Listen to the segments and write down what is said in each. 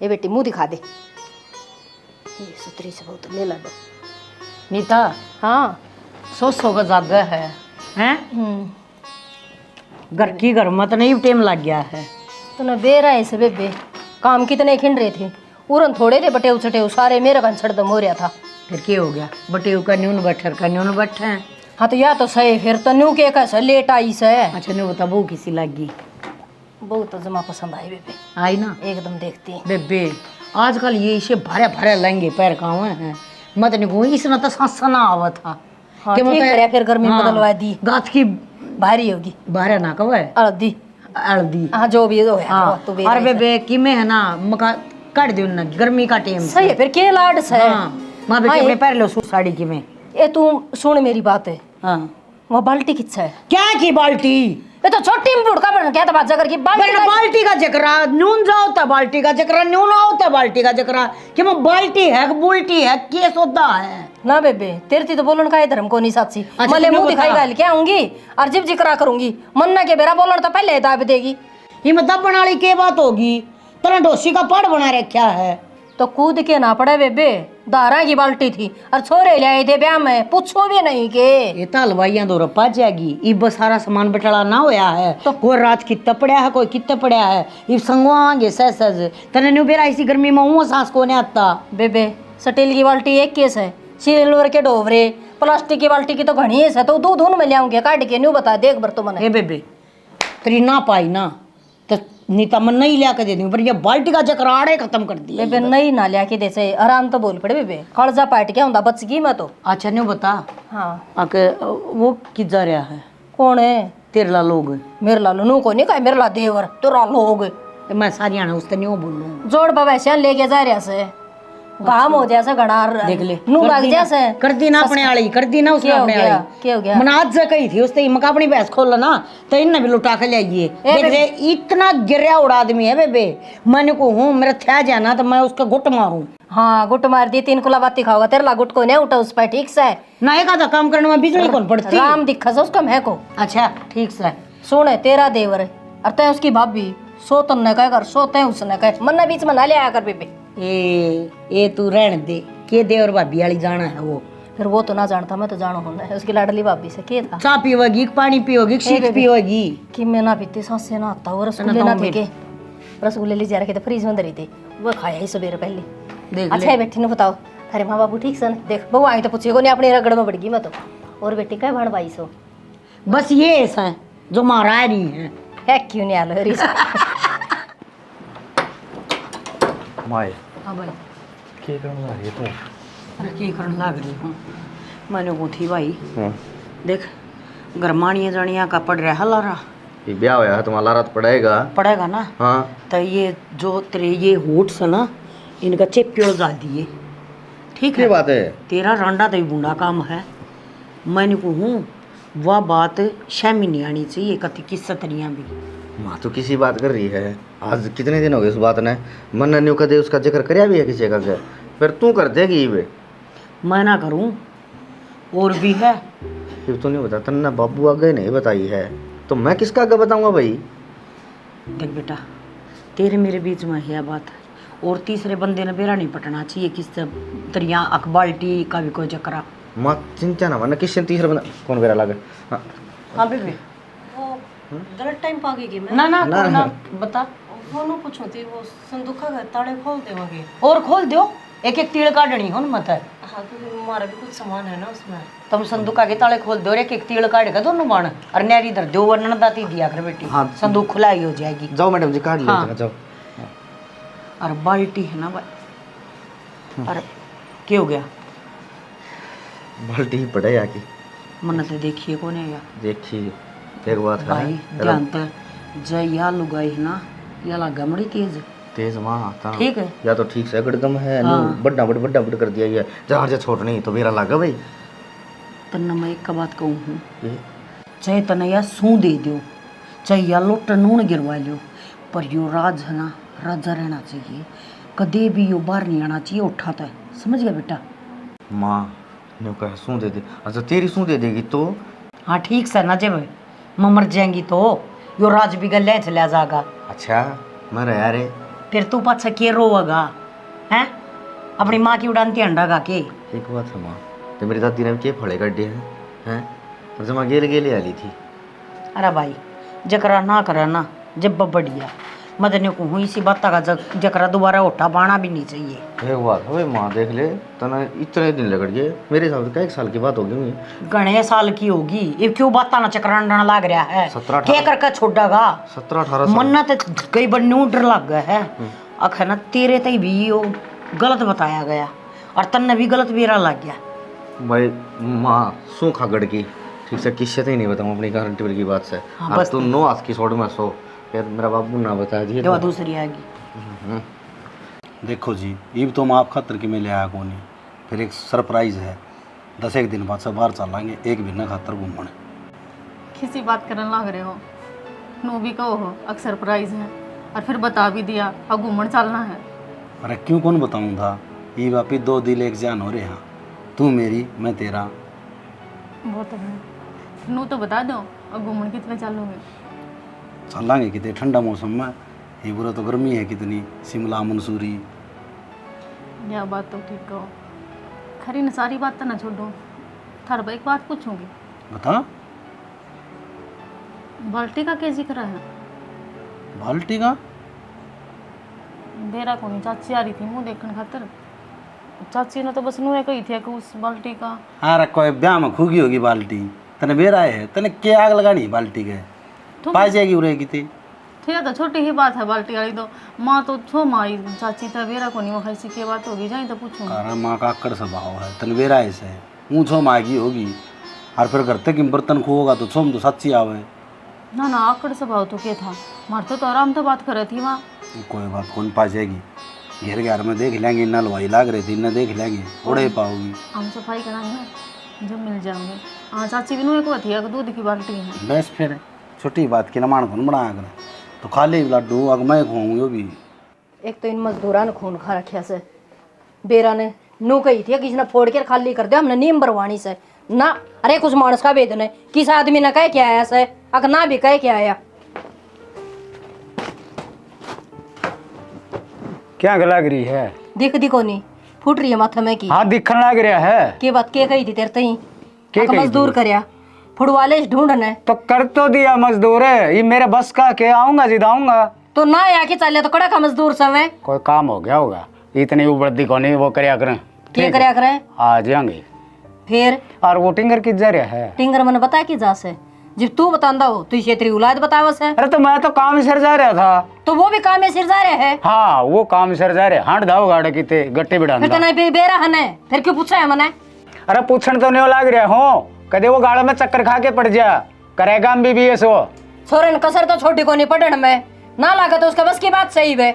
ये बेटी मुंह दिखा दे। ये सुतरी से बहुत ले लो नीता। हाँ 100 का ज्यादा है हैं? घर की घर मत नहीं टेम लग गया है। तो ना बेरा ऐसे बेबे काम कितने खिंड रहे थे, उरन थोड़े थे बटे उछटे सारे मेरा कंछड़ दम हो रहा था। फिर क्या हो गया? बटे का न्यून बैठर का न्यून बैठे हैं। हाँ तो या तो सही फिर तो न्यू के कैसे लेट आई से। अच्छा नहीं बता बहू किसी लगी? बहुत तो जमा पसंद आई बेबे, आई ना एकदम देखती है। बेबे आजकल ये इसे भरे भरे लहंगे पैर कहाँ हैं? मत नहीं कहूँ इसमें तो सांसा ना आवा था। हाँ ठीक है फिर गर्मी बदलवा दी, गाछ की भारी होगी बारह ना कब है हल्दी हल्दी। हाँ जो भी हो हाँ तो और बेबे कि में है ना मका काट दो ना गर्मी का टाइम सही है फिर के लाड से। हाँ माँ बेटे अपने पैर लो सूट साड़ी की में। ये तू सुन मेरी बात है, हाँ वो बाल्टी किच्छा है? क्या की बाल्टी? ये तो छोटी में बुड़का बन क्या बात जगर की बाल्टी बाल्टी का जकरा नून जाओ था, बाल्टी का जकरा नून आओ था, बाल्टी का जकरा कि मैं बाल्टी है बुल्टी है के सोदा है ना बेबे तेरे तो बोलन का है धर्म को नहीं साची। अच्छा, मले मुंह बता। दिखाई गाल क्या आऊंगी और जिब जिक्रा करूंगी मन्ना के बेरा बोलन तो पहले दाब देगी। ये मतलब बनाली के बात होगी? तरह डोसी का पड़ बना रखा है तो कूद के ना पड़े बेबे, दारा की बाल्टी थी और छोरे ले आए थे ब्याह में, पूछो भी नहीं के। ये तो हलवाइयां दो रपा जाएगी इब सारा सामान बटड़ा ना होया है तो कोई रात कितना पड़ा है कोई कितना पड़ा है इब संगवांगे सह सज तने न्यू बेरा इसी गर्मी में हूं सांस को ने आता। बेबे स्टील की बाल्टी एक केस है, सिल्वर के डोवरे प्लास्टिक की बाल्टी की तो घनी है तो दूध में ले आऊंगे काट के न्यू बता देख बर तो मने। ए बेबे तेरी ना पाई ना तो नीता मन नहीं लिया के दे दूंगी पर ये बाल्टी का जकराड़े खत्म कर दिया। बेबे नहीं ना लिया के दे से आराम तो बोल पड़े बेबे, खड़जा पाट क्या हुंदा बच गई मैं तो। अच्छा न्यू बता हाँ आके वो किस जा रहा है? कौन है? तेरे ला लोग मेरे लालो नू को नहीं कहा मेरे ला देवर तेरा लोग मैं सारिया ने उससे न्यू बोलूं जोड़ बवैसे लेके जा रहा से काम हो जैसा घना देख ले नू लग जैसे कर दी ना अपने आली कर दी ना उसने क्या हो अपने गया? आली क्या हो गया? मनाज से कही थी उसने मका अपनी भैंस खोल ना तो इन भी लुटा के ले आइए। देख ले इतना गिरा उड़ा आदमी है बेबे, मैंने को हूँ मेरा थे जाना तो मैं उसका गुट मारूं। हाँ गुट मार दी 3 कुला बाती खाओगा तेरे ला गुट को नहीं उठा उस पर ठीक से ना एक आधा काम करने में बिजली कौन पड़ती? राम दिखा से उसका मैं को। अच्छा ठीक से सुन है तेरा देवर है और तय उसकी भाभी सो तन ने कह कर सोते उसने कह मन्ना बीच में ना ले आया कर बेबे। ए तू रहने दे के दे और भाभी वाली जाना है वो। फिर वो तो ना जानता मैं तो जानो होना है उसकी लाडली भाभी से के था। चाय पीओगी पानी पीओगी शीट पीओगी कि मैं ना पीती सांस से ना आता वो रसगुल्ले ना थे के रसगुल्ले ले जा रखे थे फ्रीज में धरी थे वो खाया ही सवेरे पहले। देख अच्छा है बेटी ने बताओ अरे माँ बाबू ठीक सन देख बहू आई तो पूछिए को नहीं अपने रगड़ में बढ़ गई मैं तो। और बेटी क्या भाण बाई सो बस ये ऐसा है जो मारा नहीं है क्यों नहीं आलो हरी माए हाँ भाई क्या करने लगी तू? अरे की करने लग रही हूँ मैंने को थी भाई हाँ देख गरमानिया जानिया का पड़ रहा लारा ये ब्याह होया है तुम्हारा रात पड़ेगा। पड़ेगा ना हाँ तो ये जो तेरे ये होठ से ना इनका चेप पेड़ डाल दिए ठीक क्या है। बात है? तेरा रांडा तो बूढ़ा काम है मैंने को हूँ वह बात शामी नहीं आनी चाहिए कति किस सतरियाँ भी। माँ तो किसी बात कर रही है आज कितने दिन हो गए उस बात ने मन न्यू कदे उसका जिक्र करया भी है किसी का क्या फिर तू कर देगी वे मैं ना करूँ और भी है फिर तू नहीं बता तन्ना बाबू आगे नहीं बताई है तो मैं किसका आगे बताऊंगा भाई? देख बेटा तेरे मेरे बीच में है बात और तीसरे बंदे ने बेरा नहीं पटना चाहिए किससे तेरिया अखबाल्टी का भी कोई चक्रा। माँ चिंता ना वरना किस तीसरा बंदा कौन बेरा लगे। हाँ हाँ बेबी वो गलत टाइम पा गई मैं ना ना ना, ना, ना। बता वो नु पूछो थी वो संदूका का ताले खोल देवागे। और खोल दो एक एक तीड़ काटनी हो ना मत है हाँ क्योंकि हमारा भी कुछ सामान है ना उसमें। तुम संदूक आगे ताले खोल दो और एक एक तीड़ काट का दोनों बाण और नैरी इधर दो वर्णन दाती दिया कर बेटी। हाँ। संदूक खुलाई हो जाएगी। जाओ मैडम जी काट लेते हाँ। हैं जाओ। और बाल्टी है ना भाई और क्या हो गया बाल्टी ही पड़े आके मन तो देखिए कौन है यार देखिए एक बात भाई है ध्यान तो जय या लुगाई है ना या लगा बड़ी तेज तेज वहाँ आता ठीक है। या तो ठीक से गड़गम है हाँ। बड्डा बड़ कर दिया ये जहाँ जा छोड़ नहीं तो मेरा लगा भाई तन्ना मैं एक का बात कहूँ हूँ ये चाहे तनया सू दे दो चाहे या लोट नून गिरवा लो पर यो राज है ना राजा रहना चाहिए कदे भी यो बाहर नहीं आना चाहिए उठाता है समझ गया बेटा। माँ ने कहा सू दे दे अच्छा तेरी सू दे देगी तो हाँ ठीक से ना जब मैं मर जाएंगी तो यो राज भी गले चला जाएगा। अच्छा मर यार फिर तू पाछा के रोएगा हैं? अपनी माँ की उड़ानती अंडा खा के। एक बात है माँ, तो मेरी दादी ने के फड़े गड्ढे हैं और जमा गेले गेले आली थी। अरे भाई जकरा ना करा ना जब बढ़िया मदन को हुई इसी बात का जकरा दोबारा उठा पाना भी नहीं चाहिए। एक बात है माँ, देख ले तना इतने दिन लगड़ गए, मेरे हिसाब से 1 साल की बात होगी हुई। घने साल की होगी, ये क्यों बात ना चक्राना लग रहा है? 17-18 क्या करके छोड़ेगा? 17-18 साल। मन्ना तो कई बार न्यू डर लग गया है। अख ना तेरे तई भी वो गलत बताया गया और तन्ने भी गलत बेरा लग गया। भाई माँ सू खगड़ की ठीक से किससे तो ही नहीं बताऊँ अपनी गारंटी की बात से। हाँ, अब बस तू 9 आज की छोड़ में सो, फिर मेरा बाबू ना बता दिए जो दूसरी आएगी। देखो जी, ये तो मैं आप खातर के में ले आया कौन, फिर एक सरप्राइज है। 10 दिन बाद से बाहर चलेंगे एक महीना खातर घूमने। किसी बात करने लग रहे हो, नो भी कहो हो अक्सर सरप्राइज है और फिर बता भी दिया अब घूमने चलना है। अरे क्यों कौन बताऊँ था, ये वापी 2 दिल एक जान हो रहे हैं, तू मेरी मैं तेरा। वो तो है, नो तो बता दो अब घूमने कितने चलोगे? चलेंगे कितने ठंडा मौसम में, ये बुरा तो गर्मी है कितनी, शिमला मंसूरी। यह बात तो ठीक कहो, खरी न सारी बात तो ना छोड़ो, थार एक बात पूछूंगी। बता। बाल्टी का क्या जिक्र है? बाल्टी का? देरा को नहीं, चाची आ रही थी मुँह देखने खातर, चाची ने तो बस नुए कही थी कि उस बाल्टी का। अरे कोई ब्याह में खूगी होगी बाल्टी, तने बेरा है, तने क्या आग लगानी बाल्टी के, पाई जाएगी उरे की थी। ठीक तो छोटी ही बात है बाल्टी वाली, तो माँ तो छो माई चाची था बेरा को नहीं, वो कैसी क्या बात होगी जाए तो पूछूँ। अरे माँ का आकड़ स्वभाव है, तने बेरा ऐसे ऊँचो मागी होगी और फिर घर तक बर्तन खूहोगा तो छोम तो सच्ची आवे ना ना आकड़ स्वभाव तो क्या था, मारते तो आराम तो बात कर रही थी वहाँ। कोई बात कौन पा जाएगी, घेर घर में देख लेंगे, इन्ना लवाई लाग रही थी, इन्ना देख लेंगे, उड़े पाओगी। हम सफाई कराएंगे जब मिल जाएंगे। हाँ चाची भी नुए को थी अगर दूध की बाल्टी है। बस फिर छोटी बात की नमान कौन बनाया कर, तो खाली लड्डू अग मैं खुआऊंगी भी। एक तो इन मजदूरा ने खून खा रखा से, बेरा ने नू कही थी किसी ने फोड़ के खाली कर दिया, हमने नीम भरवानी से ना। अरे कुछ मानस का वेदन है, किस आदमी ने कह क्या आया से, अगर ना भी कह क्या आया। क्या लग रही है? दिख दिखो नहीं फूट रही है माथा में की। हाँ दिखने लग रहा है। के बात के कही थी तेरे तई के कही मजदूर थी? करया फुटवाले ढूंढने तो कर तो दिया मजदूर है, ये मेरे बस का के आऊंगा जिद आऊंगा तो ना आके चले तो कड़ा का मजदूर समय कोई काम हो गया होगा, इतनी उबड़ती को नहीं वो करया करें। क्या करया करें? आ जाएंगे फिर और वो टिंगर किस जा रहा है? टिंगर मैंने बताया कि जा से जब तू बतांदा हो तू क्षेत्रीय औलाद बतावस है। अरे तो मैं तो काम सर जा रहा था। तो वो भी काम सिर जा रहे है। हाँ वो काम सर जा रहे, हांड दाव गाड़े किते गट्टे बिड़ा। फिर तो नहीं बेरा हने, फिर क्यों पूछा है मने? अरे पूछन तो नहीं लाग रहा हूँ, कदे वो गाड़ में चक्कर खा के पड़ जा, करेगा MBBS हो। छोरे कसर तो छोटी को नहीं पढ़ने में ना लगा तो उसका बस की बात सही है।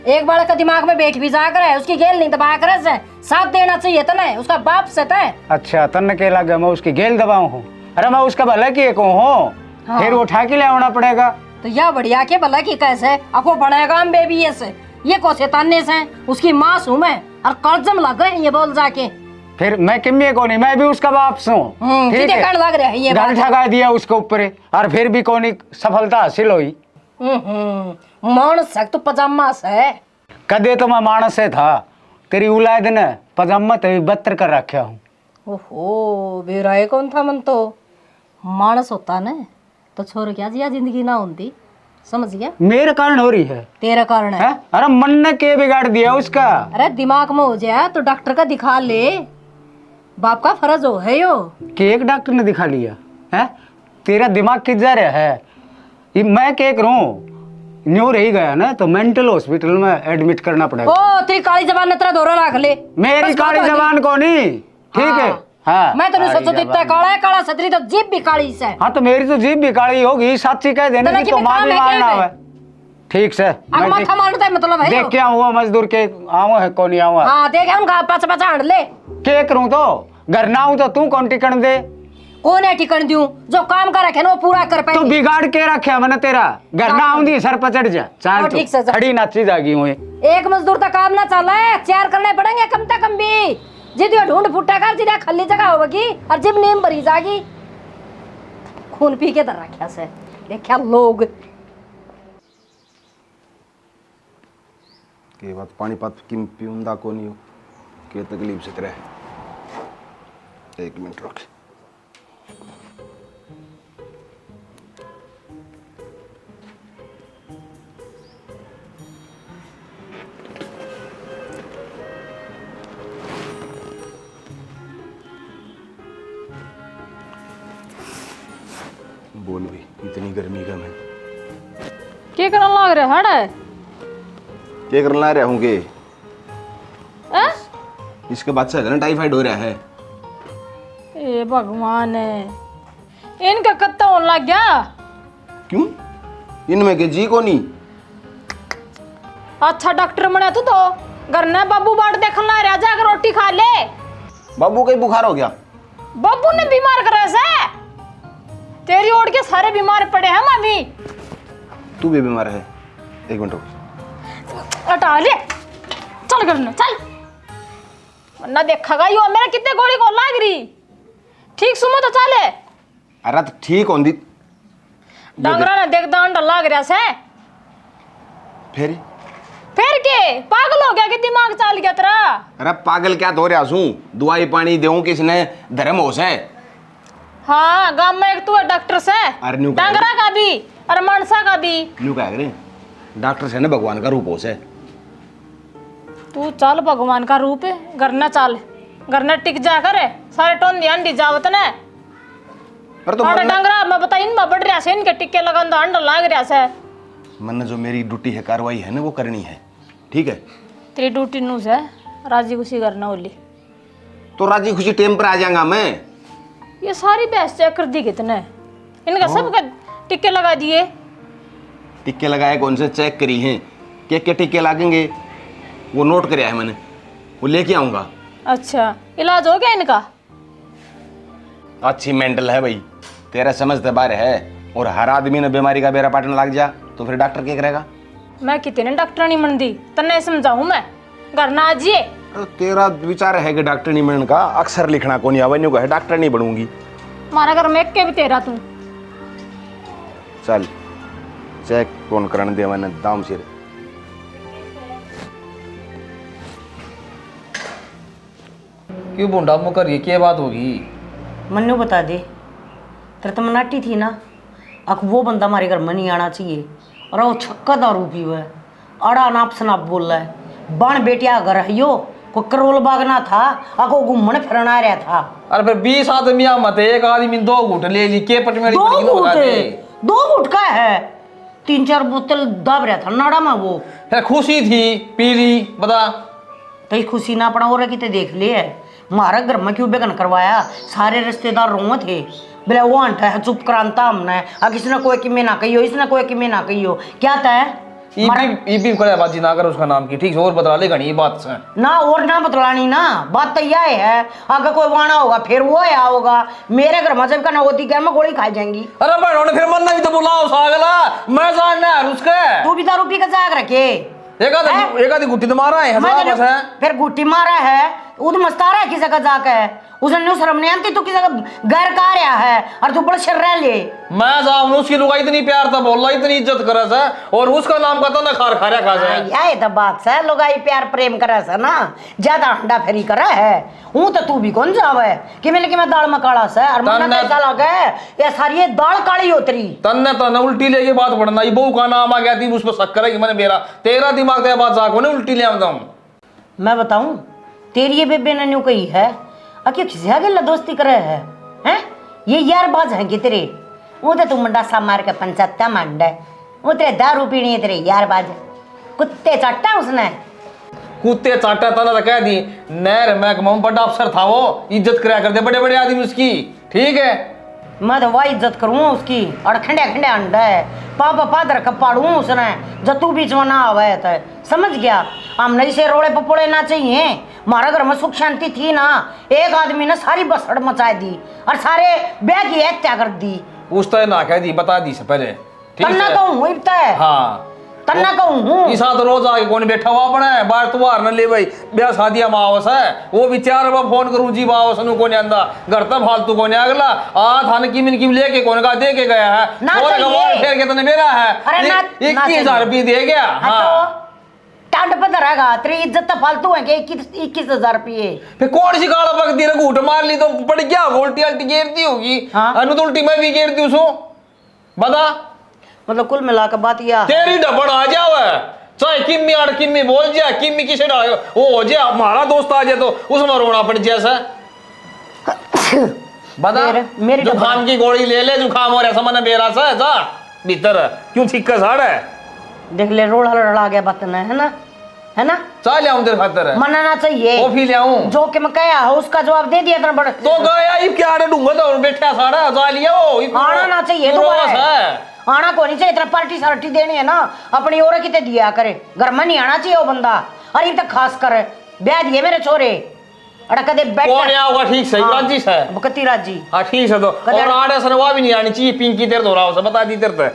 एक बार का दिमाग में बैठ भी जा कर है, उसकी गेल नहीं दबा कर से साथ देना चाहिए तने उसका बाप से तय। अच्छा तन्ने के लगा मैं उसकी गेल दबाऊं हूँ? अरे मैं उसका भला किए को हूँ। हाँ। फिर उठा के ले आना पड़ेगा। तो या बढ़िया के भला की कैसे अको पड़ेगा हम बेबी से ये कोसे ताने से उसकी माँ हूँ मैं और कर्जम लग गए ये बोल जाके। फिर मैं किम्मे को नहीं, मैं भी उसका बाप हूँ। ठीक है, लग रहा है ये गल ठगा दिया उसके ऊपर और फिर भी कोनी सफलता हासिल हुई। मानस तो पजामा से कदे तो मैं मानस से था, तेरी औलाद ने पजामा तो बदतर कर रखा हूँ। ओहो बेराए कौन था मन तो मानस होता ने तो छोर क्या जिया जिंदगी ना होती, समझ गया? मेरे कारण हो रही है। तेरा कारण है? अरे मन ने के बिगाड़ दिया उसका? अरे दिमाग में हो जाए तो डॉक्टर का दिखा ले, बाप का फर्ज हो है यो कि एक डॉक्टर ने दिखा लिया है। तेरा दिमाग किस जा रहा है? ये मैं क्या करूं, न्यू रही गया ना तो मेंटल हॉस्पिटल में एडमिट करना पड़ेगा। ओ तेरी काली जबान ने तेरा दौरा रख ले। मेरी काली जबान को नहीं, ठीक है? हाँ मैं तो नहीं सोचो इतना काला है, काला सतरी तो जीभ भी काली से। हाँ तो मेरी तो जीभ भी काली होगी, साची कह देने की तो मां भी मारना है। ठीक से मैं माथा मारता है मतलब है। देख क्या हुआ मजदूर के आऊँ है कौन आऊँ? हाँ देख हम पाँच पाँच ले क्या करूँ तो घर ना आऊँ तो तू कौन टिकन दे? कौन है टिकन दूं? जो काम कर रखे ना वो पूरा कर पाए। तो बिगाड़ के रखे मैंने तेरा घर ना आऊंगी सर पर चढ़ जा चाल ठीक से खड़ी नाची जागी हुई। एक मजदूर का काम ना चला है, 4 करने पड़ेंगे कम से कम भी। जिदियो ढूंढ फुट्टा कर जिदिया खाली जगह होगी और जिब नीम भरी जागी। खून पी के दर रखा से देखा लोग के बात पानीपत किम पीऊंदा को नहीं हो के तकलीफ से तेरे। एक मिनट रुक। बोल भी, इतनी गर्मी का मैं क्या करने लग रहे हड़ क्या करना रहा हूँ के हैं? इसके बाद से ना टाइफाइड हो रहा है। ए भगवान इनका कत्ता होने लग गया। क्यों? इनमें के जी को नहीं। अच्छा डॉक्टर बने तू तो घर ने बाबू बाट देखने ला रहा, जाकर रोटी खा ले। बाबू का ही बुखार हो गया। बाबू ने बीमार कर से तेरी ओढ़ के सारे बीमार पड़े हैं मामी। तू भी बीमार है। एक मिनट रुक। हटा ले, चल घर में चल, वरना देखेगा यो मेरे कितने गोली को लाग रही। ठीक सुनो तो चले। अरे तो ठीक होंदी डांगरा ने देख दांड लाग रहा से। फिर के पागल हो गया कि दिमाग चल गया तेरा? अरे पागल क्या तो रहा हूँ, दवाई पानी देऊं किसने धर्म हो से। हाँ गांव में एक तू है डॉक्टर से, अरे न्यू डांगरा का भी और मनसा का भी। न्यू कह रहे डॉक्टर से ना भगवान का रूप हो से। तू चल भगवान का रूप है, घर न चल, घर न टिक जा कर सारे टोन ध्यान दी जावत ने। अरे तो डांगरा मैं बता इन बढ़ रहा से, इनके टिक्के लगन तो अंडर लाग रहा से। मन जो मेरी ड्यूटी है, कार्रवाई है ना वो करनी है, ठीक है? तेरी ड्यूटी नू से राजी खुशी करना होली। तो राजी खुशी टेम पर आ जाऊंगा मैं। ये सारी बहस चेक कर दी कितने, इनका सबका टिक्के लगा दिए। टिक्के लगाए कौन से चेक करी हैं? के टिक्के लगेंगे वो नोट कराया है मैंने, वो लेके आऊंगा। अच्छा इलाज हो गया इनका? अच्छी मेंटल है भाई, तेरा समझते बारे है। और हर आदमी ने बीमारी का बेरा पाटने लग जा तो फिर डॉक्टर क्या करेगा? मैं कितने डॉक्टर नहीं मनती, तन्ने समझाऊं मैं, घर ना आजिए। तो तेरा विचार है कि डॉक्टर नहीं बनने का, अक्सर लिखना को नहीं आवे को है डॉक्टर नहीं बनूंगी। हमारा घर में एक के भी तेरा तू। चल चेक कौन करने दे मैंने दाम सिर। क्यों बुंडा मुकर, ये क्या बात होगी? मन्नू बता दे, तेरे तो मनाटी थी ना, अक वो बंदा हमारे घर में नहीं आना चाहिए। और वो छक्का दारू पी हुआ है, अड़ा नाप शनाप बोल रहा है। बन बेटिया घर है यो, को करोल बागना था, अको घूमने फिरना रहा था। अरे फिर 20 आदमी मत, एक आदमी 2 घूट ले ली, के पट में 2 घूट का है, 3-4 बोतल दाब रहा था नाड़ा में वो। फिर खुशी थी पी ली, बता। तो खुशी ना पड़ा हो रहा कि देख ले है, हमारा घर में क्यों बेगन करवाया? सारे रिश्तेदार रोए थे, बोले वो अंटा है चुप करांता हमने। अब इसने कोई कि मैं ना कहियो, इसने कोई कि मैं ना कहियो, क्या तय ई करे बाजी ना कर उसका नाम की, ठीक से और बता ले घनी बात से ना, और ना बतलानी ना, बात तो यह है। अगर कोई वाना होगा फिर वो आया होगा मेरे घर में, जब का ना होती घर में गोली खाई जाएंगी। अरे बहनों ने फिर मरना भी तो बुलाओ सागला, मैं जानना है उसके। तू भी दारू पी का जाग रखे, एक आधी गुट्टी तो मारा है, फिर गुट्टी मारा है, उद मस्तारा है किसी का जाके है, उसने न्यू शर्म नहीं आती, तू किसी का घर का रहा है और तू बड़ा शर रह ले। मैं साहब उसकी लुगाई इतनी प्यार था बोल रहा, इतनी इज्जत करे से, और उसका नाम का तो ना खार खारा खा जाए। यही तो बात है, लोग प्यार प्रेम करे से ना, ज्यादा अंडा फेरी करे है। हूं तो तू भी कौन जावे कि मैं दाल में काला से, और मन कैसा लगे ये सारी ये दाल काली होतरी। तन्ने तो उल्टी लेके बात पढ़ना, ये बहू का नाम आ गया थी, उस पर शक करे कि मैंने मेरा तेरा दिमाग तेरा बात जाको ने उल्टी ले आता हूं। मैं बताऊं तेरी ये बेबे ने न्यू कही है, अक्यों किसी आगे दोस्ती करे हैं? ये यार बाज है कि तेरे, वो तो तू मंडा सा मार के 75 मंड है, वो तेरे दारू पीनी है तेरे यार बाज, कुत्ते चाटा उसने। कुत्ते चाटा तना तो कह दी, नहर महकमा में बड़ा अफसर था वो, इज्जत कराया करते बड़े बड़े आदमी उसकी, ठीक है? मैं तो वही इज्जत करूँ उसकी, और खंडे खंडे अंडा है पापा पादर कपाड़ू उसने, जब तू बीच में ना आवे तो समझ गया। हम नहीं से रोड़े पपोड़े ना चाहिए, हमारा घर में सुख शांति थी ना, एक आदमी ने सारी बसड़ मचा दी और सारे ब्याह की हत्या कर दी। उस तरह ना कह दी, बता दी से पहले, ठीक तन्ना है? कहूँ हाँ तन्ना कहूँ इस साथ रोज आके कौन बैठा हुआ अपना है बाहर, तू बाहर न ले भाई, ब्याह शादियां मावस है, वो भी 4 बार फोन करूं जी बावस नु कोने आंदा, घर तक फालतू कोने अगला आ थाने की मिन की लेके कौन का दे के गया है, और गवार फेर के तने मेरा है 21,000 रुपये दे गया। हाँ टांड पे धरेगा, तेरी इज्जत तो फालतू है कि 21,000 रुपये। फिर कौन सी गाला पकती है, घूट मार ली तो पड़ गया, उल्टी अल्टी गिरती होगी। हाँ। अनु तो उल्टी मैं भी गिरती उसो, बता। मतलब कुल मिलाकर बात यह तेरी डबड़ आ जावे, चाहे किम्मी आड़ किम्मी बोल जा, किम्मी किसे डाले वो हो जाए, हमारा दोस्त आ जाए तो उसमें रोना पड़ जैसा। बता, मेरी जुखाम की गोली ले ले, जुखाम हो रहा समझ बेरा सा जा भीतर क्यों छिक्का साड़ है। देख ले, रोड़ा लड़ा गया बात है ना, है ना। चाह ले आऊं तेरे खातर है, मनाना चाहिए। कॉफी ले आऊं जो कि मैं कहा है उसका जवाब दे दिया इतना बड़ा। तो गया ये क्या रे ढूंढा तो बैठा साड़ा जा लिया वो आना ना चाहिए तुम्हारा, आना को नहीं चाहिए इतना। पार्टी सार्टी देनी है ना अपनी और कितने दिया करे, घर में नहीं आना चाहिए वो बंदा। अरे तक खास कर ब्याह दिए मेरे छोरे अड़क दे बैठ कौन आओगा ठीक सही राजी से बकती राजी। हां ठीक है तो और आड़े सनवा भी नहीं आनी चाहिए, पिंकी तेरे तो रहा बता दी तेरे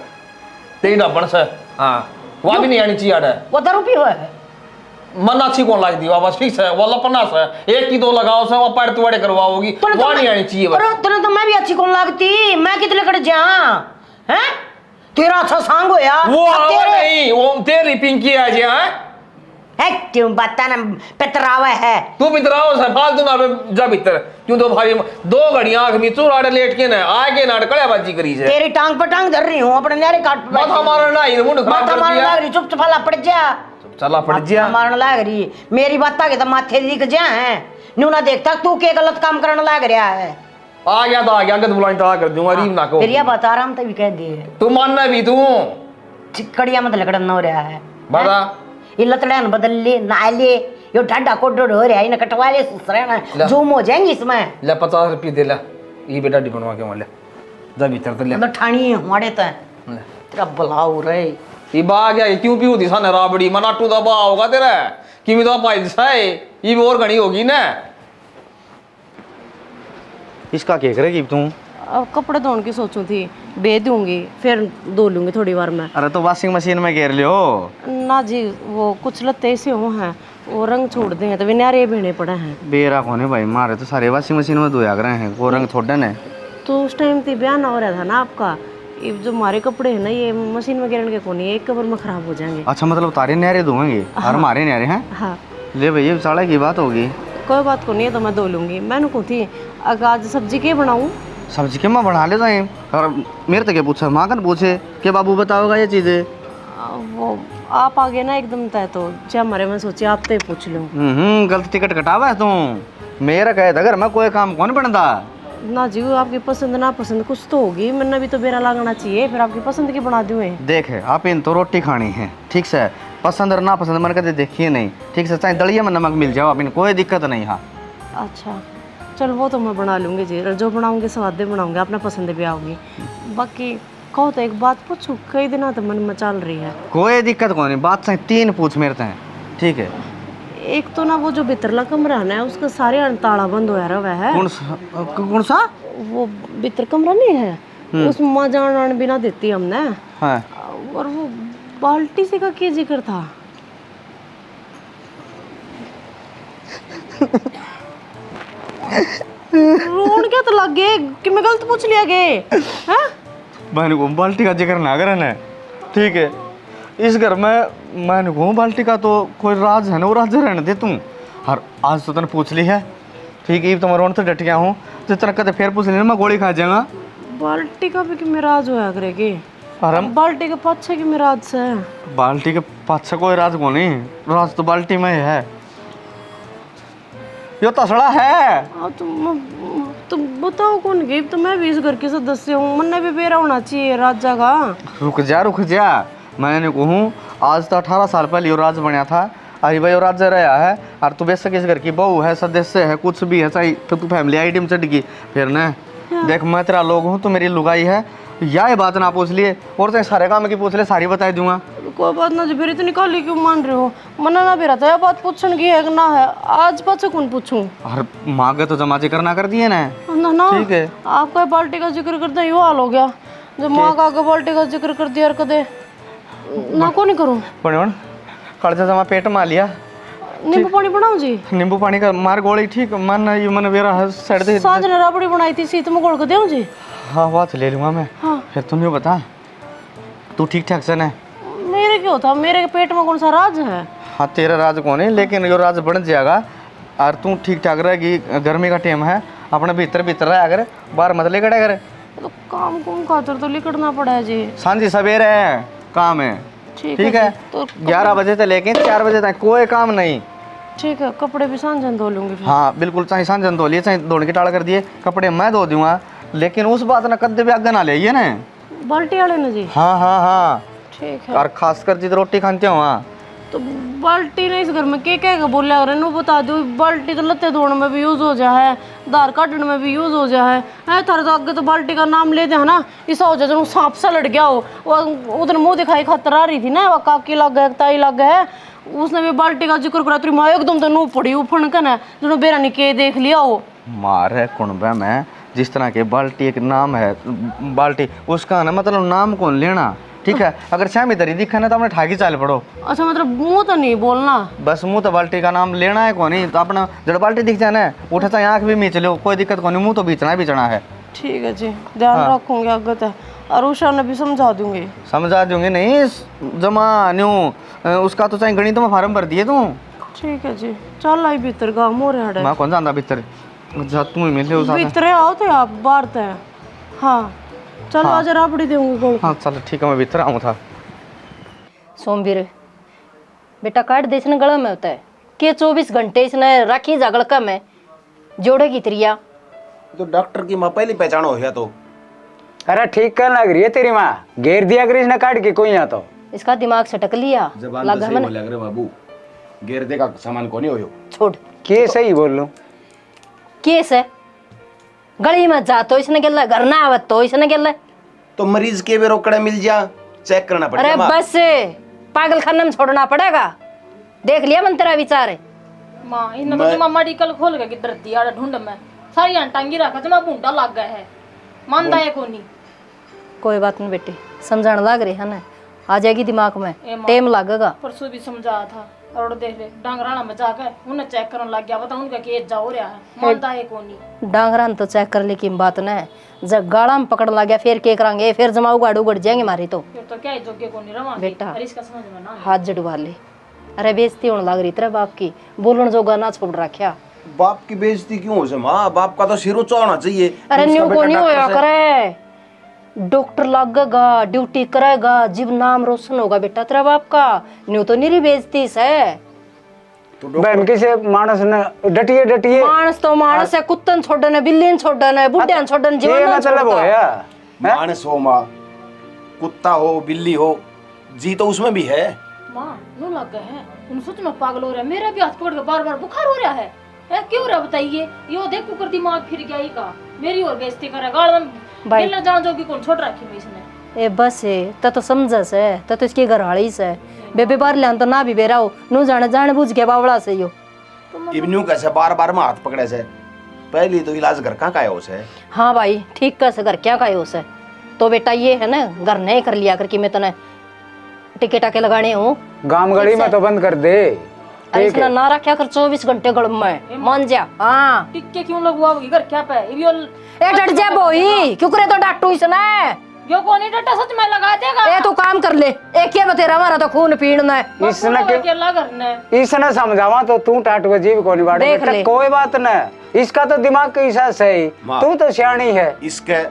तेरी डबड़ से। हां वो भी नहीं आनी चाहिए आड़े, वो दारू पी हुआ है मन अच्छी कौन लग दी बस ठीक है, वो लपना से एक की दो लगाओ से वो पैर तुड़े करवाओगी, वो नहीं आनी चाहिए बस। अरे तेरे तो मैं भी अच्छी कौन लगती, मैं कितने कड़ जा हैं, तेरा अच्छा सांग होया वो नहीं वो तेरी पिंकी आ जा है क्यों बता ना पेतरावा है तू बितराओ से फालतू ना जा भीतर क्यों तो भाई 2 घड़ियां आंख में चूराड़े लेट के ना आगे ना कड़े बाजी करी से तेरी टांग पर टांग धर रही हूं अपने नारे काट पे माथा मारना नहीं मुंड खराब माथा कर मारने दिया, लग रही, चुप चुपाला पड़ जा, चला पड़ जा मारने लग रही। मेरी बात आगे तो माथे दिख जा है न्यू ना देखता तू के गलत काम करने लग रहा है। आ गया तो आ गया, गद बुलानी टाला कर दूंगा रीम ना को। फिर ये बता आराम तो भी कह दे तू मानना भी तू चिकड़िया मत लकड़न हो रहा है, बता ये लतड़न बदल ले ना ले, यो ढाडा को डोड हो रहा है, इन्हें कटवा ले सुसरे ना जूम हो जाएंगे इसमें। ले 50 रुपये दे ले, ये बेटा डी बनवा के ले जा भीतर तो ले मतलब ठाणी हमारे तो तेरा बुलाओ रे ये बा गया क्यों पी होती सन राबड़ी मनाटू दा बा होगा तेरा कि मैं तो पाई दिसाए ये और घनी होगी ना। इसका क्या करेगी तू? अब कपड़े धोने की सोचूं थी, बे दूंगी फिर धो लूंगी थोड़ी बार में। अरे तो वॉशिंग मशीन में घेर लियो ना जी वो कुछ लत्ते ऐसे हो हैं वो रंग छोड़ दे हैं तो वे नारे भेने पड़े हैं। बेरा कोने भाई मारे तो सारे वॉशिंग मशीन में धोया करे हैं, वो रंग थोड़े ने। तो उस टाइम तो ब्याह ना हो रहा था ना आपका, ये जो हमारे कपड़े हैं ना ये मशीन में गिरने के कोनी एक कबर में खराब हो जाएंगे। अच्छा मतलब तारे न्यारे धोएंगे और हमारे न्यारे हैं? हाँ ले भैया साड़ा की बात होगी। कोई बात को नहीं है तो मैं धो लूंगी। मैंने को थी अगर आज सब्जी के बनाऊं, सब्जी के मैं बना लेता है और मेरे तक पूछा माँ का पूछे कि बाबू बताओगा ये चीज़ें। वो आप आ गए ना एकदम तय तो जब हमारे में सोचे आप तो पूछ लूँ। गलत टिकट कटावा है तू, मेरा कहे अगर मैं कोई काम कौन बनता ना जी आपकी पसंद ना पसंद कुछ तो होगी, मैंने भी तो बेरा लगना चाहिए फिर आपकी पसंद की बना दूँ। देख आप इन तो रोटी खानी है ठीक से, पसंद और ना पसंद मैंने कभी देखिए नहीं ठीक से, चाहे दलिया में नमक मिल जाओ आप कोई दिक्कत नहीं। हाँ अच्छा चल वो तो मैं बना लूँगी जी, जो बनाऊँगी स्वादे बनाऊँगी अपना पसंद भी आओगी। बाकी कहो तो एक बात पूछूँ, कई दिन तो मन में चल रही है। कोई दिक्कत कौन नहीं, बात चाहे 3 पूछ मेरे से ठीक है। एक तो ना वो जो भीतरला कमरा है ना उसका सारे ताला बंद होया रहा है। कौन सा? वो भीतर कमरा नहीं है उसमें माँ जान भी ना देती हमने। हाँ। और वो बाल्टी से का क्या जिक्र था? रोन क्या तो लग गए कि मैं गलत पूछ लिया गए हैं? मैंने को बाल्टी का जिक्र ना करना है ठीक है। इस घर में मैंने को बाल्टी का तो कोई राज है ना, वो राज रहने दे तुम। और आज तो तने पूछ ली है ठीक है, तुम्हारे रोन से डट गया हूँ, जितना कदे फिर पूछ लेना मैं गोली खा जाऊंगा। बाल्टी का भी कि मेरा राज होया करेगी, और बाल्टी के पाछे की मेरा राज से। बाल्टी के पाछे कोई राज को नहीं, राज तो बाल्टी में ही है। यो तसड़ा है। तुम बताओ कौन गई? तो मैं भी इस घर के सदस्य हूँ, मन भी बेरा होना चाहिए राजा का। रुक जा मैंने कहूँ आज तो 18 साल पहले यो राज बनया था, अरे भाई और राज्य रहा है और तू बेशक इस घर की बहू है, सदस्य है, कुछ भी है, चाहे तो तू फैमिली आईडी में चढ़ गई फिर न देख मैं तेरा लोग हूँ, तो मेरी लुगाई है, यह बात ना पूछ लिए और चाहे सारे काम की पूछ ले सारी बता दूंगा। कोई बात ना जी, फिर इतनी काली क्यों मान रहे हो? मना ना बेरा था यह बात पूछने की है कि ना है, आज पाछे कौन पूछूं? और मांगे तो जमा जिक्र ना कर दिए ना ना ठीक है। आपका बाल्टी का जिक्र करते ही हाल हो गया, जो माँ का आगे बाल्टी का जिक्र कर दिया कदे ना को नहीं करूँ। खर्चा जमा पेट मा लिया, नींबू पानी बनाऊं जी? नींबू पानी का मार गोली ठीक मन ये मन मेरा सड़ दे। सांझ ने राबड़ी बनाई थी शीत में घोल के देऊं जी? हाँ बात ले लूँगा मैं। हाँ। फिर तुम ये बता तू ठीक ठाक से न? मेरे क्यों था, मेरे पेट में कौन सा राज है? हाँ तेरा राज कौन है, लेकिन यो राज बन जाएगा। और तू ठीक ठाक रहेगी, गर्मी का टाइम है, अपने भीतर भीतर रहा कर, बाहर मत लेकर कर। तो काम कुम खातर तो लिखना पड़ा है जी। सांझी सवेरे है काम है, ठीक है। तो 11 बजे से लेके 4 बजे तक कोई काम नहीं। ठीक है, कपड़े भी सांझन धो लूंगी फिर। हाँ बिल्कुल, चाहे सांझन धो लिए चाहे धोने की टाल कर दिए, कपड़े मैं धो दूंगा, लेकिन उस बात ना कद्दे भी आगे ना ले ना। बाल्टी वाले ना जी? हाँ हाँ हाँ, ठीक है। और खास कर जिधर रोटी खाते हो वहाँ। तो बाल्टी नहीं इस घर में के क्या बोले अगर नु बता दो, बाल्टी तो लत्ते धोने में भी यूज हो जा है, दार काटने में भी यूज हो जा है थारे तो आगे तो बाल्टी का नाम ले दे है ना, इस हो जा सांप सा लड़ गया हो। वो उधर मुंह दिखाई खातर आ रही थी ना, वो काकी लग गए ताई लग गए, उसने भी बाल्टी का जिक्र करा, तेरी माँ एकदम तो नू पड़ी उफन कन है जो बेरा निके देख लिया हो। मार है कुणबा में जिस तरह के बाल्टी एक नाम है, बाल्टी उसका ना मतलब नाम कौन लेना, ठीक है। अगर श्याम इधर ही दिखा ना तो अपने ठाकी चाल पड़ो। अच्छा मतलब मुंह तो नहीं बोलना, बस मुंह तो बाल्टी का नाम लेना है कौन ही, तो अपना जड़ बाल्टी दिख जाए ना उठा चाहे आँख भी मीच लो, कोई दिक्कत कौन, मुंह तो बीचना है। ठीक है जी, ध्यान रखूंगी आगे तक, और उषा ने भी समझा दूंगी। समझा दूंगी नहीं, जमा न्यू उसका तो चाहे गणित में फार्म भर दिए तू। ठीक है जी, चल आई भीतर गा मोरे हड़े मैं कौन जानता भीतर जा, तू ही मिले उस भीतर आओ तो आप बाहर थे। हाँ चलो आज राबड़ी दूंगी गोल। हाँ चल ठीक है, मैं भीतर आऊँ था। सोमवीर बेटा काट दे, इसने गला में होता है कि 24 घंटे इसने रखी जागड़ का में जोड़े की त्रिया। तो डॉक्टर की माँ पहली पहचान हो गया तो। अरे ठीक कर लग रही है तेरी माँ, घेर दिया कर इसने काट के कोई यहाँ तो। इसका दिमाग सटक लिया लगा मन लग रहे बाबू, घेर देगा सामान को नहीं हो। छोड़ के सही बोल लूं, केस है गली में जा तो इसने गेला, घर ना आवत तो इसने गेला। तो मरीज के भी रोकड़े मिल जा, चेक करना पड़ेगा। अरे बस पागल खाने में छोड़ना पड़ेगा, देख लिया मन तेरा विचार है। माँ इन तो जमा मेडिकल खोल के किधर दिया ढूंढ में सारी टांगी रखा जमा बूंदा लग गया है, मानता है कोनी। कोई बात नहीं बेटी, समझाने लग रही है ना, आ जाएगी दिमाग में, टाइम लगेगा। परसों भी समझाया था और देख ले डांगराना में जाकर उन्हें चेक करने लग गया, बता उनका केस जा हो रहा है, मानता है कोनी। डांगरान तो चेक कर ले की बात न है, जब गाड़ा में पकड़ लग गया फिर के करांगे, फिर जमा उगाड़ उगड़ जाएंगे मारे तो। फिर तो क्या जोग्य कोनी रवा बेटा इसका समझ में ना हाथ जड़वा ले। अरे बेइज्जती होने लग रही तेरे बाप की, बोलने जोगा ना छोड़ रखा। बाप की बेइज्जती क्यों हो माँ, बाप का तो सिर ऊंचा होना चाहिए। अरे न्यू को नहीं होया करे, डॉक्टर लगेगा ड्यूटी करेगा, जीव नाम रोशन होगा बेटा तेरा बाप का, न्यू तो निरी बेइज्जती है। बहन किसे मानस ने डटिए मानस तो मानस है, कुत्तन छोड़ने बिल्ली छोड़ने बुढ़िया छोड़ने जीवन ये मतलब होया मानस हो माँ, कुत्ता हो बिल्ली हो, जी तो उसमें भी है। माँ नो लग गए हैं उन सच में पागल हो रहा है, मेरा भी हाथ पकड़ के बार बार बुखार हो रहा है क्यों रहा बताइए। यो देख कुकर दिमाग फिर गया ही का, मेरी और बेइज्जती करेगा भाई ना जान जोगी कौन छोड़ रखी मैं इसने। ए बस है तो समझस है तो इसकी घरवाली से बेबे बार ले तो ना भी बेरा हो नु जाने बुझ के बावड़ा से यो इवन्यू कैसे बार बार में हाथ पकड़े से, पहली तो इलाज घर का है उसे। हाँ भाई ठीक कैसे घर क्या का है उसे, तो बेटा ये है ना घर नहीं कर लिया कर कि मैं तने टिके टाके लगाने हूँ गांव गली में तो बंद कर दे, इसने ना रखा कर 24 घंटे गड़ में मान जा। हाँ टिक्के क्यों लगवा घर क्या पे ए डट जा बोई क्यों करे तो डांटू इसने, यो कोनी डटा सच में लगा देगा। ए तू काम कर ले, एक ये बतेरा हमारा तो खून पीना है। इसने अकेला करने इसने समझावा तो तू टाट बजी भी कोनी बाड़े देख ले। कोई बात न, इसका तो दिमाग का हिस्सा सही, तू तो सियाणी है। इसके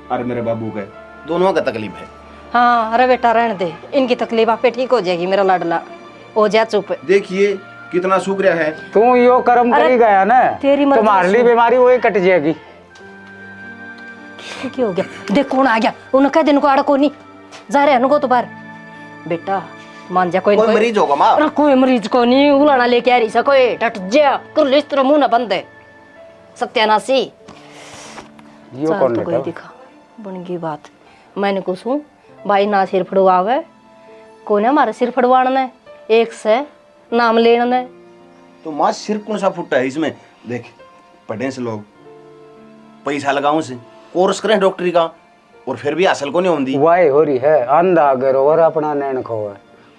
और मेरे बाबू के दोनों का तकलीफ है। हाँ अरे बेटा रहने दे, इनकी तकलीफ आपे ठीक हो जाएगी मेरा लाडला, हो जा चुप। देखिए कितना सूख रहा है। तू यो कर्म करी गया ना, तुम्हारे लिए बीमारी वही कट जाएगी। क्या हो गया, देख कौन आ गया, उन्हें कह दिन को आड़ा कोनी जा रहे हैं तो बाहर। बेटा मान जा, कोई मरीज होगा माँ। अरे कोई मरीज को नहीं उलाना लेके आ रही सा, कोई डट जा कर ले, इस तरह मुंह ना बंद है सत्यानाशी। यो कौन तो कोई दिखा बन गई बात। मैंने कुछ हूँ भाई ना सिर फड़वावे, कौन है हमारा सिर फड़वाना एक से नाम लेना। तो माँ सिर कौन सा फुटा है इसमें, देख पढ़े से लोग पैसा लगाऊं से कोर्स करें डॉक्टरी का और फिर भी हासिल को नहीं होती। वाई हो रही है अंधा अगर और अपना नैन खोए,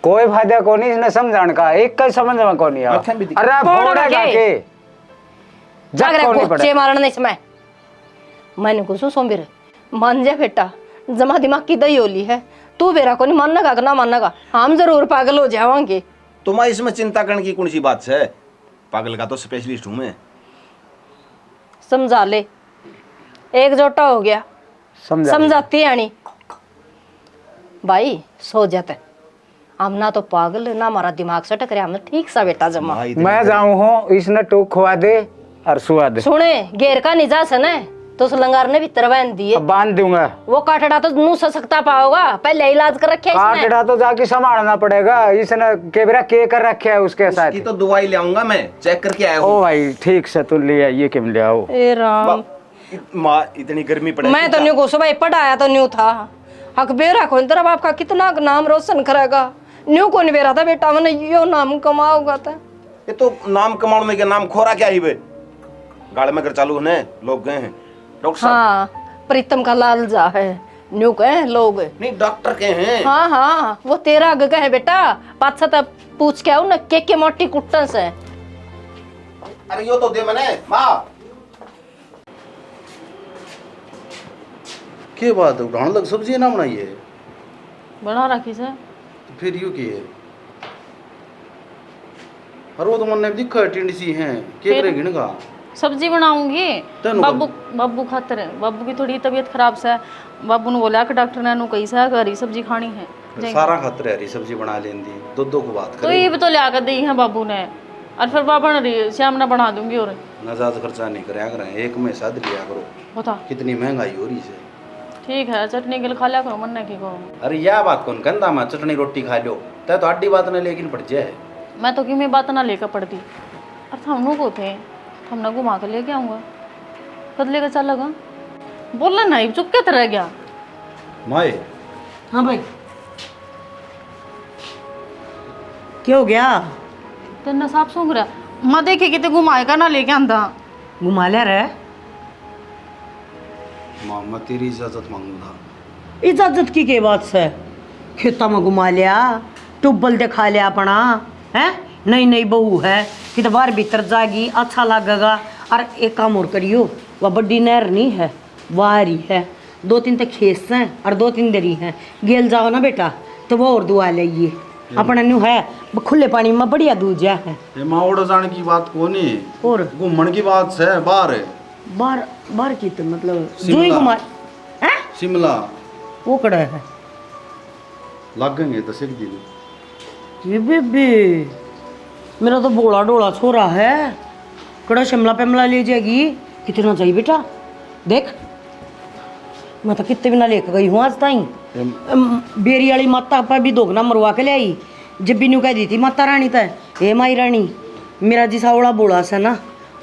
कोई फायदा को नहीं इसने समझाने का, एक का समझ में को नहीं आ। अरे फोड़ा के जाग रहा कोच्चे मारना इसमें। मैंने कुछ सोमवीर मान जा बेटा, जमा दिमाग की दही होली है, तू बेरा को नहीं मानना का ना मानना का, हम जरूर पागल हो जावांगे। तुम्हारी इसमें चिंता करने की कौन सी बात है? पागल का तो स्पेशलिस्ट हूं मैं। समझा ले, एक जोटा हो गया, समझाती है नहीं भाई। सो जाते हम ना तो पागल ना हमारा दिमाग से टकरे, हम ठीक सा बेटा जमा। मैं जाऊं हूँ इसने टोक खुआ दे और सुआ दे। सुने घेर का निजा से न तो उस लंगार ने भी तरबान दिए, अब बांध दूंगा। वो काटड़ा तो नू ससकता पाओगा, पहले इलाज कर रखे इसने। काटड़ा तो जाके संभालना पड़ेगा, इसने केबरा के कर रखे है उसके साथ। की तो दवाई ले आऊंगा मैं, चेक करके आया हूं। ओ भाई ठीक से तुम ले आइए, किम ले आओ। ए राम, माँ इतनी गर्मी पड़े। मैं तो न्यू को सुबह पढ़ाया तो न्यू था हक बेरा को तेरा बाप का कितना नाम रोशन करेगा। न्यू को नहीं बेरा था बेटा, मैंने यो नाम कमाओगा था। ये तो नाम कमाने के नाम खोरा क्या ही बे। गाड़ में कर चालू होने लोग गए हैं डॉक्टर साहब। हाँ प्रीतम का लाल जा है, न्यू कहे लोग नहीं डॉक्टर के हैं। हाँ हाँ वो तेरा अग है बेटा, पाँच सत पूछ के आओ ना के मोटी कुट्टन से। अरे यो तो दे मैंने माँ। के बात उठाने लग सब्जी ना बनाइए बना रखी से तो फिर यूं की है। और वो तो मन ने दिखा टिंड सी है के करे गिन का सब्जी बनाऊंगी। तेनू बाबू बाबू खातर है, बाबू की थोड़ी तबीयत खराब से है। बाबू ने बोला कि डॉक्टर ने कही सा हरी सब्जी खानी है। फिर सारा खातर हरी सब्जी बना लेंदी, दो को बात तो करे ये भी तो लिया कर दी है बाबू ने, और फिर बाबा ने श्याम ने बना दूंगी। और ना ज्यादा खर्चा नहीं कराया करें, एक में साद लिया करो। बता कितनी महंगाई हो रही है। ठीक है, चटनी के लिए खा लिया करो, मन की को। अरे यह बात कौन कहता मैं चटनी रोटी खा लो तय तो आडी बात न लेकिन पड़ जाए। मैं तो क्यों मैं बात ना लेकर पड़ती। और हम को थे, हमने घुमा कर लेके आऊँगा, कद लेकर चल लगा बोलना नहीं, चुप के तरह गया। माए हाँ भाई क्या हो गया? तेना साफ सूंघ रहा, मैं देखे कितने घुमाएगा ना लेके आंदा। घुमा ले रहे माँ मैं तेरी इजाजत मांगूंगा। इजाजत की के बात से? खेता में घुमा लिया, टुब्बल दिखा लिया अपना है, नई नई बहू है कि तो बाहर भीतर जाएगी अच्छा लगेगा। और एक काम और करियो, वह बड़ी नहर नहीं है वारी है, 2-3 तक खेस हैं और 2-3 दरी हैं, गेल जाओ ना बेटा तो वो और दुआ लेइए अपना न्यू है खुले पानी में बढ़िया दूध जा है। ये माँ उड़ जाने की बात को नहीं और घूमन की बात है। बाहर बार बार की तो मतलब जो ही घुमा हैं? शिमला वो कड़ा है लगेंगे 10 दिन। ये बेबे मेरा तो बोला डोला छोरा है, कड़ा शिमला पेमला ले जाएगी। कितना चाहिए बेटा? देख मैं तो कितने बिना लेकर गई हूँ आज ताई। बेरी वाली माता पर भी दोगना मरवा के ले आई। जब भी न्यू कह दी थी माता रानी तय हे माई रानी मेरा जिसा ओड़ा बोला सा ना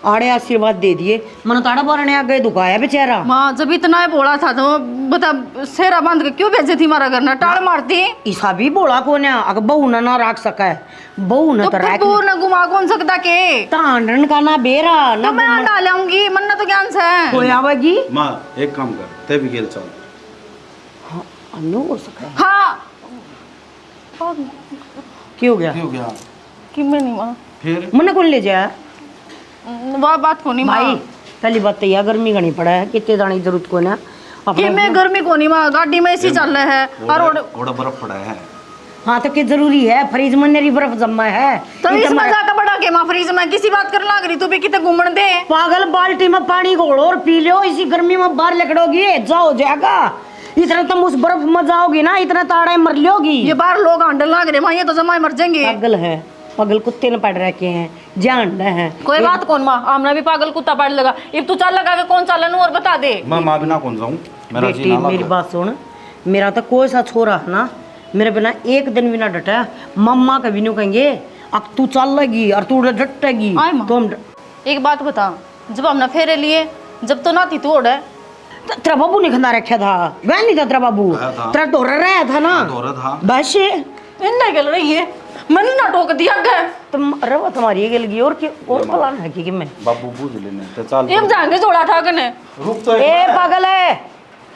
आड़े आशीर्वाद दे दिए। मन ताड़ा बोलने आ गए दुखाया बेचारा। माँ जब इतना ही बोला था तो बता सेरा बांध के क्यों भेजे थी मारा करना, टाड़ मारती। ईसा भी बोला कौन है अगर बहू ना रख सका है, बहू न तो रख तू न घुमा कौन सकता के तांडन का ना बेरा ना तो मैं अंडा ले आऊंगी, मन तो ज्ञान से है। कोई आवेगी माँ एक काम कर ते भी गेल चल। अन्नू हो सका है। हाँ क्यों हो गया क्यों गया कि मैं नहीं माँ फिर मन कौन ले जाया वह बात को नहीं भाई माँ पहली बात तो यह गर्मी घनी पड़ा है कितने जाने की जरूरत को ना कि मैं गर्मी को नहीं माँ, गाड़ी में ऐसी चल रहा है और ओड़ा बर्फ पड़ा है। हाँ तो क्या जरूरी है फ्रिज में नेरी बर्फ जमा है तो ये इस तुम्हारा- मजा का बड़ा के माँ फ्रीज में किसी बात कर लाग रही, तू भी कितने घूमन दे। पागल बाल्टी में पानी घोलो और पी लो, इसी गर्मी में बाहर लकड़ोगी जाओ जाएगा। इतना तुम उस बर्फ में जाओगी ना इतना ताड़े मर लोगी। ये बाहर लोग आंडल लाग रहे माँ, ये तो जमा मर जाएंगे। पागल है, पागल कुत्ते ने पड़ रखे हैं जान है। कोई बात कौन माँ, आमना भी पागल कुत्ता पड़ लगा। अब तू चल लगा के कौन चालन और बता दे। मैं माँ बिना कौन जाऊँ मेरा जी बेटी ना मेरी लगे। बात सुन, मेरा तो कोई सा छोरा है ना मेरे बिना एक दिन भी ना डटा। मम्मा कभी नहीं कहेंगे अब तू चल लगी और तू डटेगी आय माँ। तो हम एक बात बता, जब हमने फेरे लिए जब तो ना थी तू ओढ़े तेरा बाबू ने खंदा रखा था वह नहीं था तेरा बाबू आया था। तेरा डोरा रहा था ना दौरा था बस इन्ना गल रही है मन ना टोक दिया गए। तुम अरे वो तुम्हारी गल की और की और प्लान है कि मैं बाबू बूझ लेने तो चल हम जाएंगे जोड़ा था कने। रुक तो ए पागल है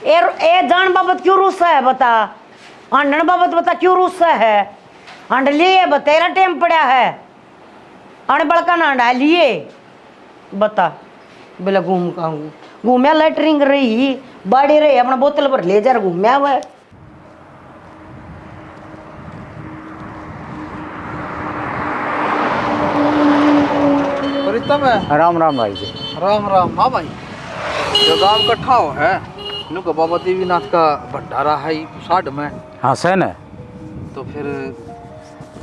ए जान बाबत क्यों रुस्सा है बता, अंडन बाबत बता क्यों रुस्सा है। अंड लिए बतेरा टेम पड़ा है अण बड़का ना अंडा लिए बता बोला घूम कहूँ घूमया लेटरिंग रही बाड़ी रही अपना बोतल भर ले जा घूमया वह प्रीतम है। राम राम भाई जी। राम राम। हाँ भाई, जो गांव इकट्ठा हो है नु का बाबा देवीनाथ का भंडारा है साढ़ में। हाँ सैन है। तो फिर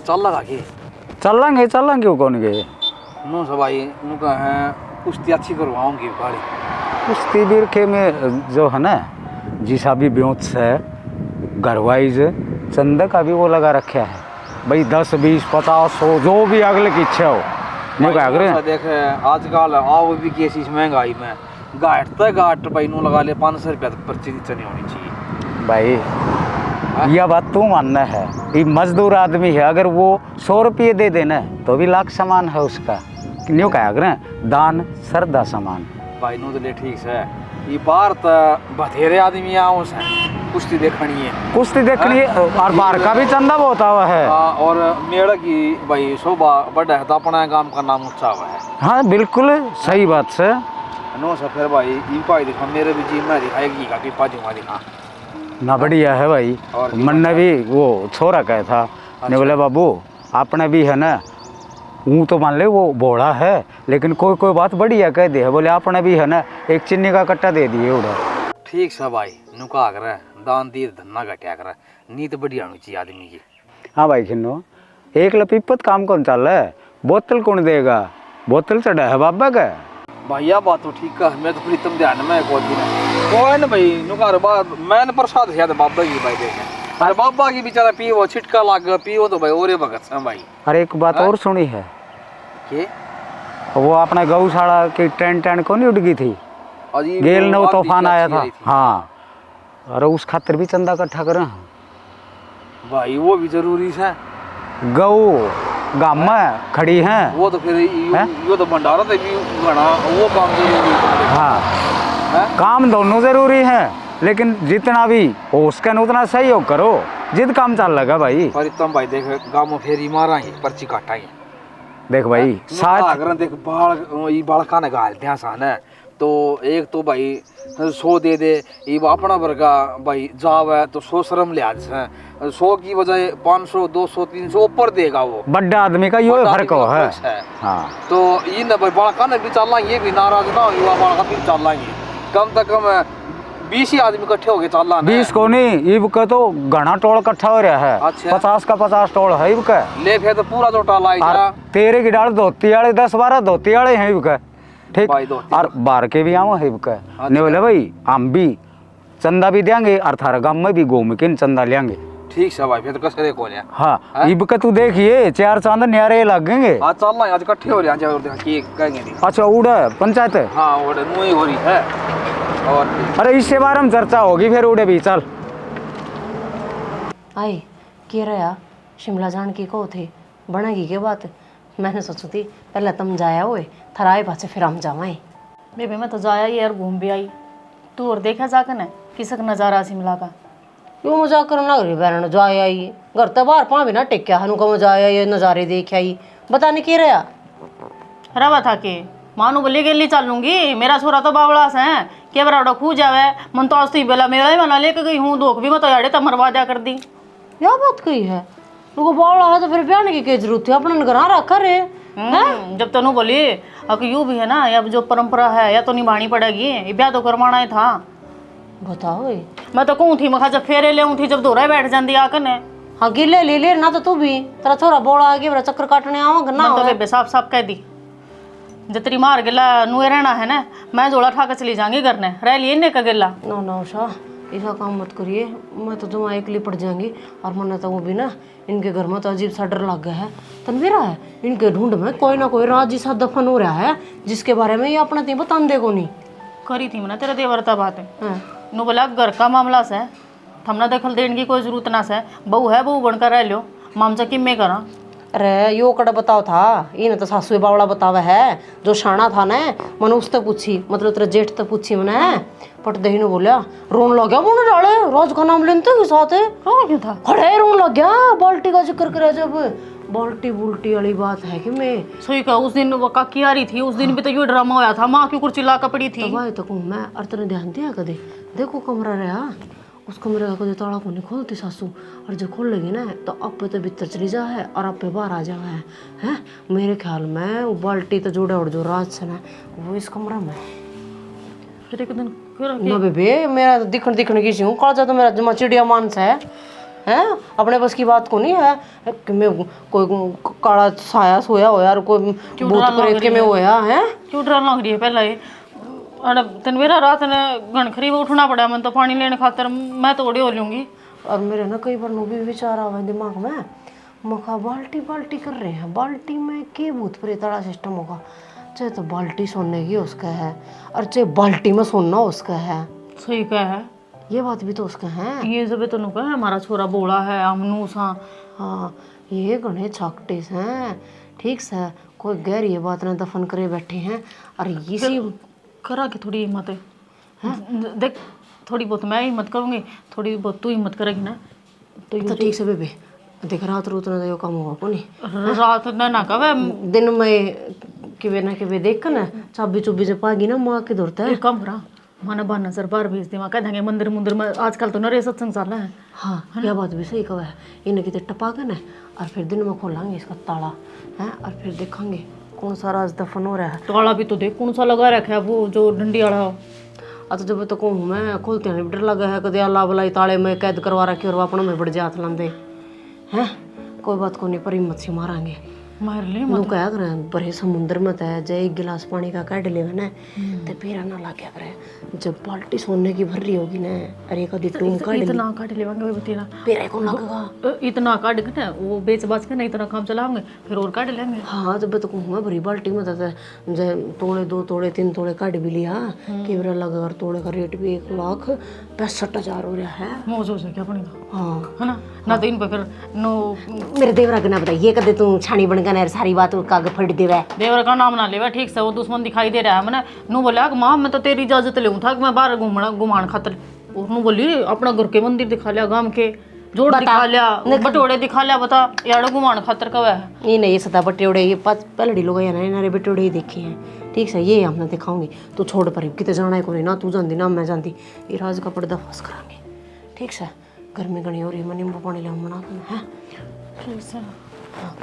चल लगा के चलेंगे वो कौन गए नो सब भाई नु का है कुश्ती अच्छी करवाऊंगी गाड़ी। कुश्ती बिरखे में जो है ना जिस अभी ब्योच है घरवाइज चंदा का भी वो लगा रखा है भाई 10 20 50 100 जो भी अगले की इच्छा हो न्यू क्या करे। देख आजकल आओ भी कैसी इस महंगाई में गाट तक गाट भाई नु लगा ले 500 रुपया तक पर्ची नहीं होनी चाहिए भाई। यह बात तू मानना है ये मजदूर आदमी है अगर वो 100 रुपये दे देना तो भी लाख सामान है उसका न्यू क्या करे दान श्रद्धा समान भाई नु तो ले ठीक है ये बाहर तो बथेरे आदमी आओ से कुश्ती देखनी है और बाहर का भी चंदा बहुत हुआ है। और मेड़ की भाई शोभा बड़ा है तो अपना गांव का नाम ऊंचा हुआ है। हाँ बिल्कुल सही बात से नो सर फिर भाई ये पाई दिखा मेरे भी जी में दिखाएगी का कि पाजूंगा दिखा ना बढ़िया है भाई। मन ने भी वो छोरा कहा था ने बोले बाबू आपने भी है ना हूँ तो मान ले वो बोड़ा है लेकिन कोई बात बढ़िया कह दे है बोले आपने भी है ना एक चिन्नी का कट्टा दे दिए उधर। ठीक है भाई नुका कर दान दी धन्ना घटिया कर नीत बढ़िया होनी चाहिए आदमी की। हाँ भाई खिन्नो एक लपीपत काम कौन चल रहा है बोतल कौन देगा बोतल चढ़ा है बाबा का। भैया बात तो ठीक है मैं तो प्रीतम ध्यान में कोई ना भाई नुकार बात मैंने प्रसाद है बाबा की भाई देखे अरे बाबा की बेचारा पियो छिटका लाग पियो तो भाई और भगत है भाई। अरे एक बात और सुनी है के वो अपना गौशाला की टेंट को नहीं उड़ गई थी गेल ने वो तूफान आया था। हाँ अरे उस खातिर भी चंदा इकट्ठा करें भाई वो भी जरूरी है। गौ गाम में खड़ी हैं वो तो फिर यो तो भंडारा तो भी गणा वो काम जरूरी है। हाँ काम दोनों जरूरी है लेकिन जितना भी हो उसका उतना सहयोग करो जिद काम चल लगा भाई। प्रीतम भाई देख गाँव में फेरी मारा पर्ची काटाएंगे देख भाई साथ अगर देख बाल का ने गाल ध्यान सान है तो एक तो भाई 100 दे दे ये अपना वर्गा भाई जाव है तो 100 शर्म लिहाज है 100 की बजाय 500 200 300 ऊपर देगा वो बड़ा आदमी का यो फर्क है। हाँ तो ये ना भाई बालका ने भी चल ये भी नाराज ना युवा बालका भी चल कम से कम 20 ही आदमी इकट्ठे हो गए चल 20 को नहीं इब का तो घना टोल इकट्ठा हो रहा है। अच्छा। 50 का 50 टोल है इब का ले फिर तो पूरा जो टाला है तेरे की डाल धोती वाले 10 12 धोती वाले हैं इब का ठीक और बाहर के भी आओ है इब का नहीं बोले भाई हम भी चंदा भी देंगे और थारा गांव में भी घूम के चंदा लेंगे। ठीक है भाई फिर तो कसरे को ले। हाँ इब का तू देखिए 4 चांद न्यारे लगेंगे आज चल आज इकट्ठे हो रहे हैं और देखिए कहेंगे। अच्छा उड़ा पंचायत है। हाँ उड़ा नुई हो रही है और अरे इससे बारे में चर्चा होगी फिर उड़े भी चल आई कह रहा शिमला जान की को थे बनेगी के बात मैंने सोची थी पहले तुम जाया हुए थराए पाचे फिर हम जावाएं। बेबे मैं तो जाया यार घूम भी आई तू और देखा जाकर न किसक नजारा शिमला का क्यों मजाक करने लग रही बहन जाया आई घर तो बाहर पा भी ना टेक्या हनु का मजाया ये नज़ारे देख आई बता नहीं कह रहा रवा था के मानू बोले के लिए चलूंगी मेरा छोरा तो बावड़ा से है के बराड़ा खू जावे मन तो आज बेला मेरा ही मना लेके गई हूँ दोख भी मैं तो याड़े तब मरवा दिया कर दी। क्या बात कही है तुमको बावड़ा है तो फिर ब्याह की क्या जरूरत थी अपने घर रखा रे जब तनु बोली अब यूँ भी है ना अब जो परंपरा है या तो निभानी पड़ेगी ये ब्याह तो करवाना ही था। बताओ मैं तो कहूँ थी मैं जब फेरे ले थी जब दोहरा बैठ जाती आकर ने हाँ गिले ले ना तो तू भी तेरा छोरा बोला आगे मेरा चक्कर काटने आओगे ना तो बेबे साफ साफ कह दी जतरी मार गिला नुए रहना है ना मैं जोड़ा ठा कर चली जाऊंगी घर ने रह लिए ने का गिला ना ना उषा ऐसा काम मत करिए मैं तो जमा एक लिए पड़ जाएंगी और मन तो वो भी ना इनके घर में तो अजीब सा डर लग गया है तनवीरा है इनके ढूंढ में कोई ना कोई राज सा दफन हो रहा है जिसके बारे में ये अपना तीन बता देखो नहीं करी थी ना तेरा देवरता बात है नु बोला घर का मामला से हमने दखल देने की कोई जरूरत ना से बहू है बहू बनकर रह लो मामचा किम में करा अरे यो कड़ा बताओ था इन तो सासू बावड़ा बतावा है जो शाना था ना मैंने उससे पूछी मतलब तेरा जेठ तो पूछी मैंने पट दही ने बोला रोन लग गया मुझे डाले रोज का नाम लेते साथ क्यों था खड़े रोन लग गया बाल्टी का जिक्र करे जब बाल्टी बुल्टी वाली बात है कि मैं सही कहा उस दिन वो काकी आ रही थी उस दिन भी तो ये ड्रामा होया था माँ की कुर्सी ला पड़ी थी तो भाई तो कहूँ मैं और तेने ध्यान दिया कदे देखो कमरा रहा उस कमरे का कभी ताला को नहीं खोलती सासू, और जो खोल लेगी ना तो आप तो भीतर चली जा है और आप बाहर आ जाओ है। हैं मेरे ख्याल में वो बाल्टी तो जोड़ा और जो रात से ना वो इस कमरा में। फिर एक दिन ना बेबे मेरा तो दिखने की हूँ, काला तो मेरा जमा चिड़िया मानस है। हैं अपने बस की बात को नहीं है कि मैं कोई काला साया सोया हो यार, कोई भूत प्रेत के में होया है। क्यों डर लग रही है पहला ये अरे तन मेरा रात ने घनखरी में उठना पड़ा, मन तो पानी लेने खातर मैं तो ओडी हो लूंगी। और मेरे ना कई बार भी विचार आवा दिमाग में, मखा बाल्टी बाल्टी कर रहे हैं, बाल्टी में के भूत प्रेत वाला सिस्टम होगा। चाहे तो बाल्टी सोने की उसका है और चाहे बाल्टी में सोना उसका है। सही कह है, ये बात भी तो उसका है। ये जब तो नुका है हमारा छोरा बोला है हमनू सा। हाँ ये गणे छाकटे हैं ठीक से, कोई गैर ये बात ना दफन करे बैठे हैं। और इसी करा के थोड़ी हिम्मत है देख, थोड़ी बहुत मैं हिम्मत करूँगी, थोड़ी बहुत तू हिम्मत करेगी ना तो ठीक से बेबे देख रात रूत ना यो काम हुआ को नहीं। रात ना कवे दिन में किवे ना किवे देख कर ना चाबी चुबी जब पागी ना माँ के दौड़ता है। एक काम करा माना बाना सर बार भेज दे, वहाँ कह देंगे मंदिर मुंदिर में आजकल तो नरे सत्संग चल रहा है। हाँ यह बात भी सही कहा है। इन्हें कितने टपा कर ना और फिर दिन में खोलेंगे इसका ताला है और फिर देखेंगे कौन सा राज दफन हो रहा है। ताला भी तो देख कौन सा लगा रखा है वो जो डंडी वाला हो। तो जब तो कहूँ मैं खोलते हैं डर लगा है कदे अल्लाह बलाई ताले में कैद करवा रखे और अपनों में बढ़ जा हाथ लांदे हैं। कोई बात को नहीं पर हिम्मत से मारेंगे। मार ले नु क्या करे बड़े समुद्र में तय जय एक गिलास पानी का काट ले ना तो फिर ना ला क्या करे जब बाल्टी सोने की भर रही होगी ना अरे कभी तुम काट इतना काट लेवांगे वही बतेना फिर कौन लगेगा इतना काट के ना वो बेच बाच के ना इतना काम चलाओगे फिर और काट लेंगे। हाँ जब तो कहूँगा भरी बाल्टी में जय तोड़े 2 तोड़े 3 तोड़े काट भी लिया कैमरा लगा और तोड़े का रेट भी 1,65,000 हो रहा है। मौज हो जाएगी अपनी तो हाँ है ना तो इन पर फिर नो मेरे देवरा के ना बताइए कदे तू छानी बन गया सारी बात उसका आगे फट देवे देवर का नाम ना लेवा ठीक से, वो दुश्मन दिखाई दे रहा है। मैंने नू बोला कि माँ मैं तो तेरी इजाजत ले था कि मैं बाहर घुमान खातर, और नू बोली अपना घर के मंदिर दिखा लिया, गांव के जोड़ दिखा लिया, बटोड़े दिखा लिया, बता यार घुमान खातर कब है। ये नहीं सदा बटोड़े ये पहलड़ी लोग ना बटोड़े ही देखे हैं ठीक से, ये हमने दिखाऊंगी। तू छोड़ पर कितने जाना है को नहीं ना तू जाती ना मैं जाती, ये राज का पर्दा फंस करांगे ठीक से। गर्मी घनी हो रही है मैं नींबू पानी ले बना है ठीक से। हाँ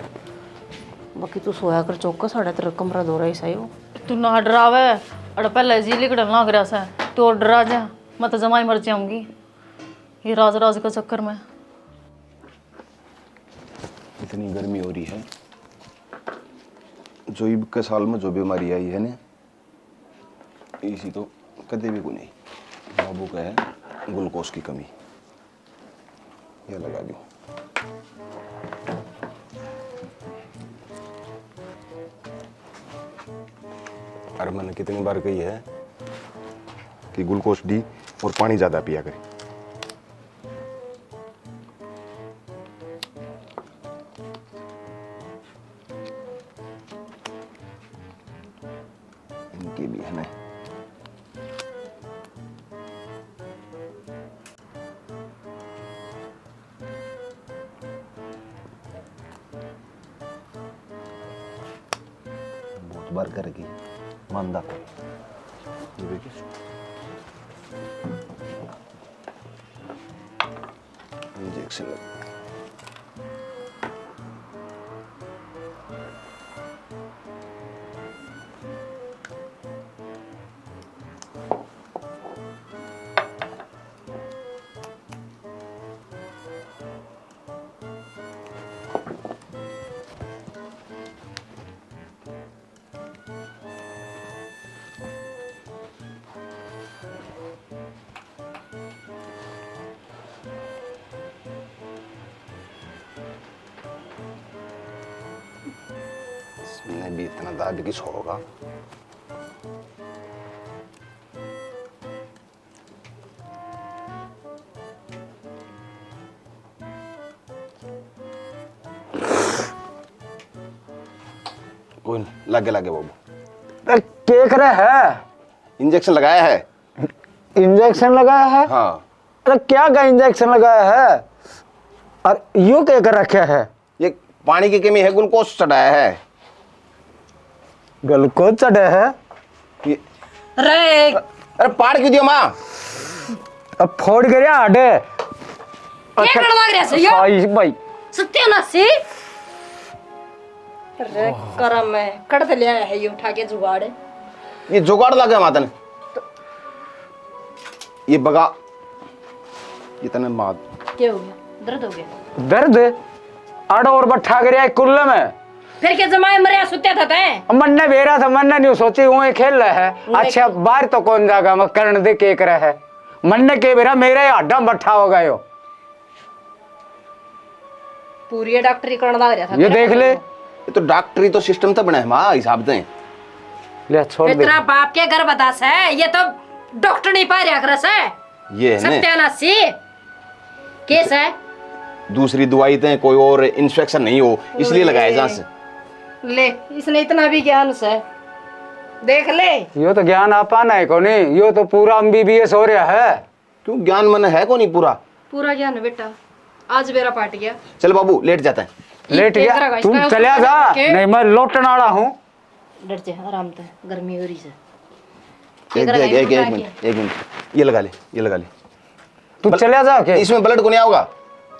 बाकी तू सोया कर चौका साढ़े तेरा कमरा दो रहा ही सही हो। तू ना डरावे अड़ पहले जी लिकड़न लग रहा सा तो डरा जा, मैं तो जमाई मर जाऊंगी ये राज राज के चक्कर में। इतनी गर्मी हो रही है, जो इब के साल में जो बीमारी आई है ना इसी तो कदे भी को नहीं। बाबू का है ग्लूकोज की कमी, यह लगा दूं। और मैंने कितनी बार कही है कि ग्लूकोज डी और पानी ज्यादा पिया करें। इनकी भी है ना बहुत बार करेगी मानदा को ये देखिए इंजेक्शन इसमें भी इतना दाब किस होगा। कोई नहीं, लागे लागे बाबू अरे क्या करे है? इंजेक्शन लगाया है। इंजेक्शन लगाया है? हाँ अरे क्या का इंजेक्शन लगाया है और यूं क्या कर रखा है? ये पानी की कमी है, ग्लूकोज चढ़ाया है। ग्लूकोज चढ़े है? ये अरे पार क्यों दिया माँ? अब फोड़ गया हटे क्या करने लग रहा है साई भाई सत्यानाशी। अरे करम है कड़ ले आया है ये उठा के जुगाड़। ये जुगाड़ लगा मातन ये बगा इतने माद क्या हो गया? दर्द हो गया? दर्द आड़ और बट्ठा गया कुल्ले में फिर क्या जमाए मरे सुत्या था तैं? मन ने बेरा था मन ने नहीं सोची वो खेल रहा है। अच्छा बाहर तो कौन जाएगा मैं करण दे के रहा है मन ने के बेरा मेरा हड्डा बट्ठा हो गयो। पूरी डॉक्टरी करने लग रहा था। ये देख ले ये तो डॉक्टरी तो सिस्टम तो बना है माँ हिसाब से। ले छोड़ दे तेरा बाप के घर बतास है ये तो डॉक्टर नहीं पा रहा करस है। ये है ना सत्यानाशी केस है। दूसरी दवाई दें कोई और इन्फेक्शन नहीं हो इसलिए लगाया जहाँ से। ले इसने इतना भी ज्ञान से देख ले। यो तो ज्ञान आप पाना है कोनी यो तो पूरा MBBS हो रहा है। क्यों ज्ञान मन है को नहीं पूरा? पूरा ज्ञान है बेटा। आज मेरा पाट गया। चल बाबू लेट जाता है। लेट गया तुम चलिया जा नहीं मैं लौटने वाला हूँ। डर जा आराम से गर्मी हो रही है। एक मिनट ये लगा ले तू चलिया जा के इसमें ब्लड को नहीं आओगा।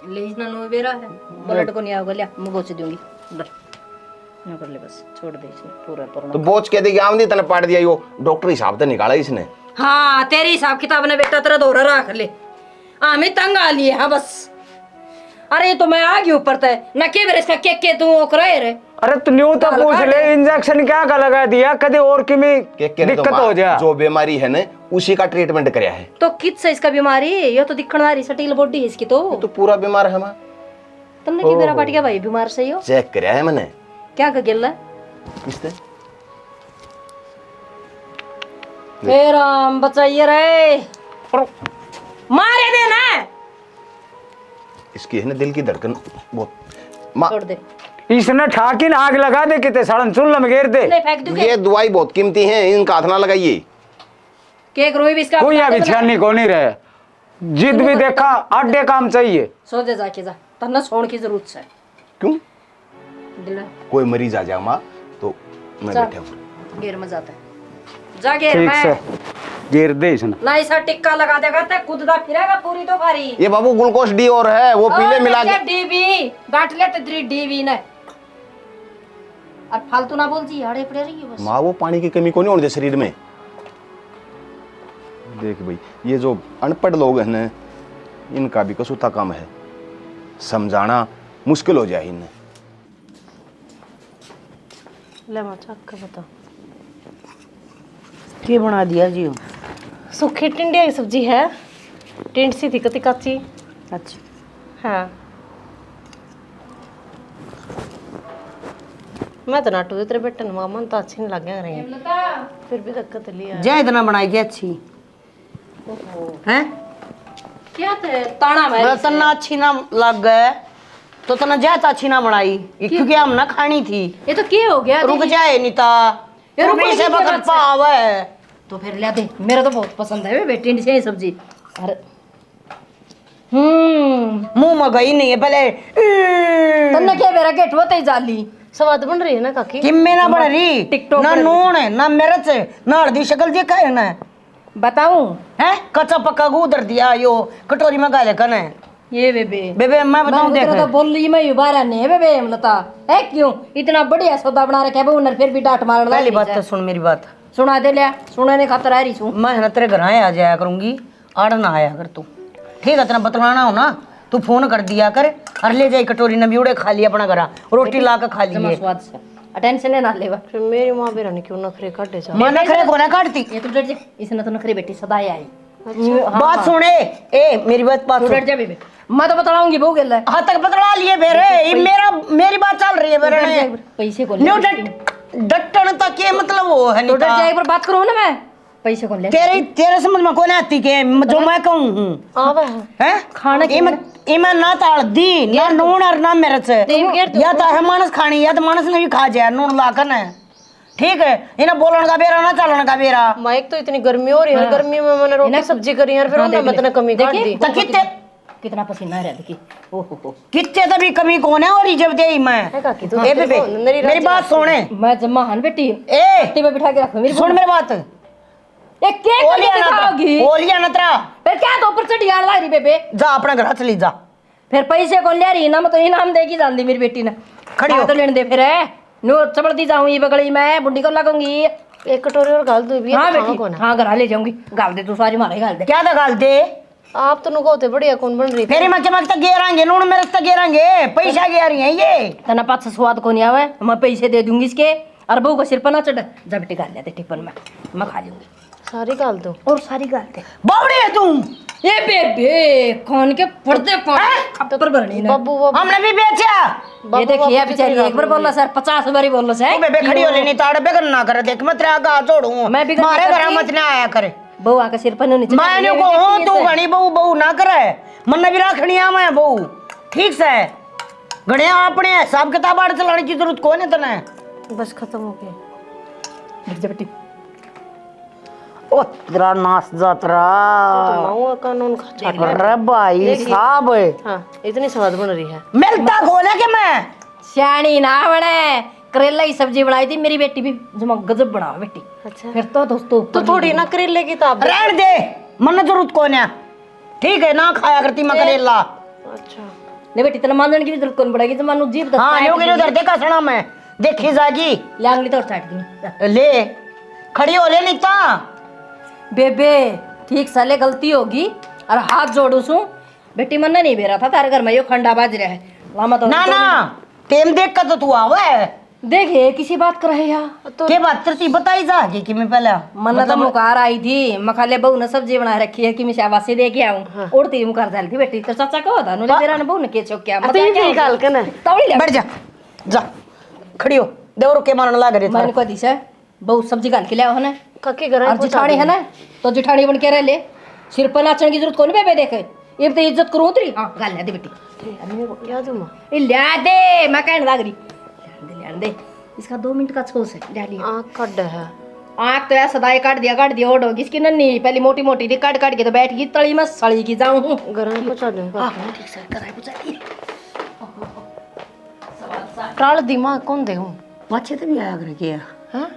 ले इसना नो बेरा है ब्लड को नहीं आओगा। ले मुगो से दूंगी डर ना कर ले बस छोड़ दे इसने पूरा पूरा। तो बोझ कह देगी आमदी तने पाट दिया यो डॉक्टर हिसाब से निकाला इसने। हाँ तेरी हिसाब किताब ने बेटा तेरा दौरा रख ले। हमें तंग आ लिए हाँ बस। अरे तो मैं आ गई ऊपर तय न के बेरे इसका के तू ओकरे रे। अरे तू न्यू तो पूछ ले इंजेक्शन क्या का लगा दिया कदे और की में दिक्कत हो जा। जो बीमारी है ना उसी का ट्रीटमेंट करया है। तो कित से इसका बीमारी ये तो दिखण वाली सटील बॉडी है इसकी। तो पूरा बीमार है मां। तुमने की मेरा पाट गया भाई बीमार सही हो चेक करया है मैंने। क्या का गिल्ला किसने हे राम बचाइए रे मारे देना। इसकी है ना दिल की धड़कन बहुत मां। छोड़ दे इसने ठाकिन आग लगा दे किते सड़न चुल्ल में घेर दे। ले फेंक दूं ये दवाई बहुत कीमती है इनका हाथ ना लगाइए। केक रोई भी इसका कोई यहाँ बिछानी को नहीं रहे जिद भी देखा आधे काम चाहिए। सो दे जाके जा तन्ना सोने की जरूरत है। क्यों दिला कोई मरीज आ जाए माँ तो मैं चल। बैठा हूँ। घेर में जाता है जा घेर ठीक में से घेर दे इसने। ना ऐसा टिक्का लगा देगा तो कूददा फिरेगा पूरी तो भारी। ये बाबू ग्लूकोज डी और है वो पीले मिला के डीबी बांट ले तेरी डीबी ने और फालतू ना बोल जी हाड़े पड़े रही है बस। माँ वो पानी की कमी को नहीं होने दे शरीर में। देख भाई ये जो अनपढ़ लोग हैं ना इनका भी कसूता कम है समझाना मुश्किल हो जाए इन्हें। ले माचा का बता क्या बना दिया जी? सूखी टिंडिया की सब्जी है टिंड सी थी कति कच्ची। अच्छा हाँ मैं तो नाटू दे तेरे बेटे ने मन तो अच्छी नहीं लग रही फिर भी दिक्कत लिया जा इतना बनाई क्या अच्छी है क्या थे ताना में मतलब तना अच्छी ना लग गए तो तना ज्यादा अच्छी ना बनाई क्योंकि हम ना खानी थी। ये तो क्या हो गया रुक जाए नीता ये रुक से बकत पावे तो फिर ले दे मेरा तो बहुत पसंद है बेटी से सब्जी। अरे मुंह में गई नहीं है पहले तुमने क्या मेरा गेट वो तेज जाली स्वाद बन रही है ना काकी। किम्मे ना बन रही टिकटॉक ना नून है ना मिर्च है ना हल्दी शक्ल देखा है ना बताऊं है कच्चा पक्का उधर दिया यो कटोरी में गाले कने ये बेबे बेबे मैं बताऊं देख तो बोल रही मैं बारह नहीं है बेबे लता है क्यों इतना बढ़िया सौदा बना रखा है उन्हें फिर भी डांट मारने पहली बात तो सुन मेरी बात सुना दे लिया सुनाने खातर आ रही हूँ मैं ना तेरे घर आ जाया करूंगी आड़ ना आया कर तू ठीक है तेना बतलाना हो ना तू फोन कर दिया कर और ले जाई कटोरी ने बिउड़े खा लिया अपना घर रोटी ला के खा लिए स्वाद से अटेंशन ना लेवा फिर मेरी माँ बेरा ने क्यों नखरे काटे जा मैं नखरे को ना काटती ये तो डर जा इसने तो नखरी बेटी सदा ही आई बात सुने ए मेरी बात तू डर जा बेबे मैं तो बतलाऊंगी वो गेल हाँ तक बतला लिए फिर ये मेरी बात चल रही है मेरे पैसे को न्यू डटन तक ये मतलब वो है तो डर जा एक बार बात करो ना मैं पैसे को ले तेरे समझ में कौन आती के जो मैं कहूँ हूँ आवे हैं खाना इमें ना तो हल्दी ना नून और ना मिर्च या तो है मानस खानी या तो मानस ने भी खा जाए नून लाकर है ठीक है इन्हें बोलने का बेरा ना चलने का बेरा। मैं एक तो इतनी गर्मी हो रही है गर्मी में मैंने रोटी सब्जी करी है फिर उन्होंने इतना कमी कर दी तो कितना पसीना है देखी ओहो कितने तभी कमी कौन है और जब दे मैं ए बेबे मेरी बात सुने मैं जम्मा हन बेटी ए टेबल बिठा के रखो मेरी सुन मेरी बात एक केक ओलिया नहीं दिखाओगी ओलिया नतरा फिर क्या तो ऊपर चढ़ी आड़ रही बेबे जा अपना घर चली जा। फिर पैसे कौन ले रही इनाम तो इनाम देगी जानती मेरी बेटी ने खड़ी क्या हो। तो लेने दे फिर है नो चबड़ती जाऊंगी बगड़ी में बुड्ढी को लगूंगी। एक कटोरी और गाल दो भी हाँ खाना बेटी कौन है? हाँ घर ले जाऊंगी गाल दे तू सारी मारे गाल दे क्या था गाल दे आप तो नुको होते बढ़िया कौन बन रही फेरी मच मच तक गेरांगे नून मेरे तक गेरांगे पैसा गे रही है ये तना पास स्वाद को नहीं आवे मैं पैसे दे दूंगी इसके और बहू का सिर पर ना चढ़ जा बेटी गाल लेते टिफिन में मैं खा लूंगी सारी गाल दो और सारी गाल दे बावड़ी है तू ये बेबे कौन के पड़ते खप्पर भरनी ना बब्बू बब्बू हमने भी बेचा ये देखिए बेचारी एक बार बोल सर 50 बार बोल सर तू बेबे खड़ी हो लेनी ताड़ बेगन ना करे देख मैं तेरा गा छोड़ू मैं भी मारे करती। घर मत ना आया करे बहू आके सिर पर नहीं मैं को हूं तू घणी बहू बहू ना करे मन भी राखनिया मैं बहू ठीक से घड़िया अपने हिसाब किताब आड़ चलाने की जरूरत कौन है तने बस खत्म हो गया बेटी ओ तेरा नाच जातरा माऊ कानून खा अरे भाई साहब हाँ इतनी स्वाद बन रही है मिलता खोले के मैं श्याणी ना बने करेला की सब्जी बनाई थी मेरी बेटी भी जमा गजब बनाओ बेटी अच्छा फिर तो दोस्तों तो थोड़ी ना करेले की ताब रहन दे मन जरूरत कौन है ठीक है ना खाया करती मैं करेला अच्छा नहीं बेटी तेरे मानने की भी जरूरत कौन पड़ेगी तो मानो जीप हाँ यो के उधर देखा सुना मैं देखी जागी लांगली तो साइड दी ले खड़ी हो ले नीता बेबे ठीक साले गलती होगी और हाथ जोड़ू सू बेटी मन नहीं बेरा था तारे घर में यो खंडा बाज रहा है लामा तो ना ना टेम देख कर तो तू आवे देखे किसी बात कर रहे यार तो के बात तरती बताई जागी कि मैं पहले मन तो मुकार आई थी मखाले बहू ने सब्जी बना रखी है कि मैं शाबाशी दे के आऊं उड़ती मुकार डाल थी बेटी तो चाचा को था नुले बेरा ने बहू ने के चौक क्या तो ये निकाल के ना तौड़ी ले बैठ जा जा खड़ी हो देवरो के मारने लग रही मैंने को दिशा बहू सब्जी गाल के ले आओ ना कके घर और जिठानी है ना तो जिठानी बन के रह ले सिर पर नाचने की जरूरत कौन बेबे देखे ये तो इज्जत करूं तेरी हां गाल ले दे बेटी क्या दूं ये ले दे मैं कहने लग रही ले दे इसका 2 मिनट का छोस है ले लिया आँख कट है आँख तो यार सदाई काट दिया ओड होगी इसकी नन्ही पहली मोटी मोटी थी काट काट के तो बैठ गई तली में सड़ी की जाऊं घर में पहुंचा दूंगा ठीक से कराई बुझा दी टाल दिमाग कौन दे हूं पाछे तो भी आया करे के हाँ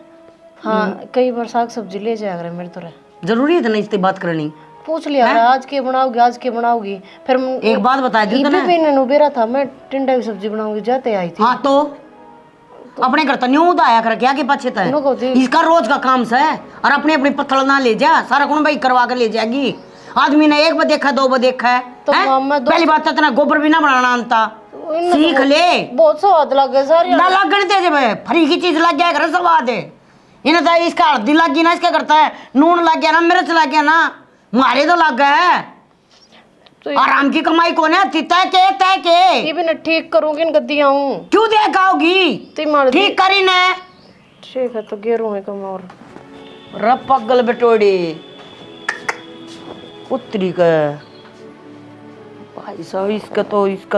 हाँ कई बार साग सब्जी ले जाया करे मेरे तो रहे जरूरी है नहीं इससे बात करनी पूछ लिया आज के बनाओगी आज के बनाओगी फिर एक बात बता दी तो ना ने बेरा था मैं टिंडा की सब्जी बनाऊंगी जाते आई थी हाँ तो अपने घर तो न्यू आया कर क्या के पाछे तो नो को थी। इसका रोज का काम से और अपने अपने पत्थर ना ले जा सारा कौन भाई करवा कर ले जाएगी आदमी ने 1 बार देखा 2 बार देखा है तो हैं? मामा पहली बात तो इतना गोबर भी ना बनाना आता सीख ले बहुत स्वाद लगे सारी ना लगन दे जब फ्री की चीज लग गया कर स्वाद है इन्हें तो इसका हल्दी लग गई ना इसका करता है नून लग गया ना मिर्च लग गया ना मारे तो लग गया है तो आराम की कमाई कौन है तय के ये भी ना ठीक करूंगी इन गद्दी आऊं क्यों देख आओगी तो मार दी ठीक करी ने ठीक है तो गेरू है कम और रपगल बेटोड़ी उतरी का भाई साहब इसका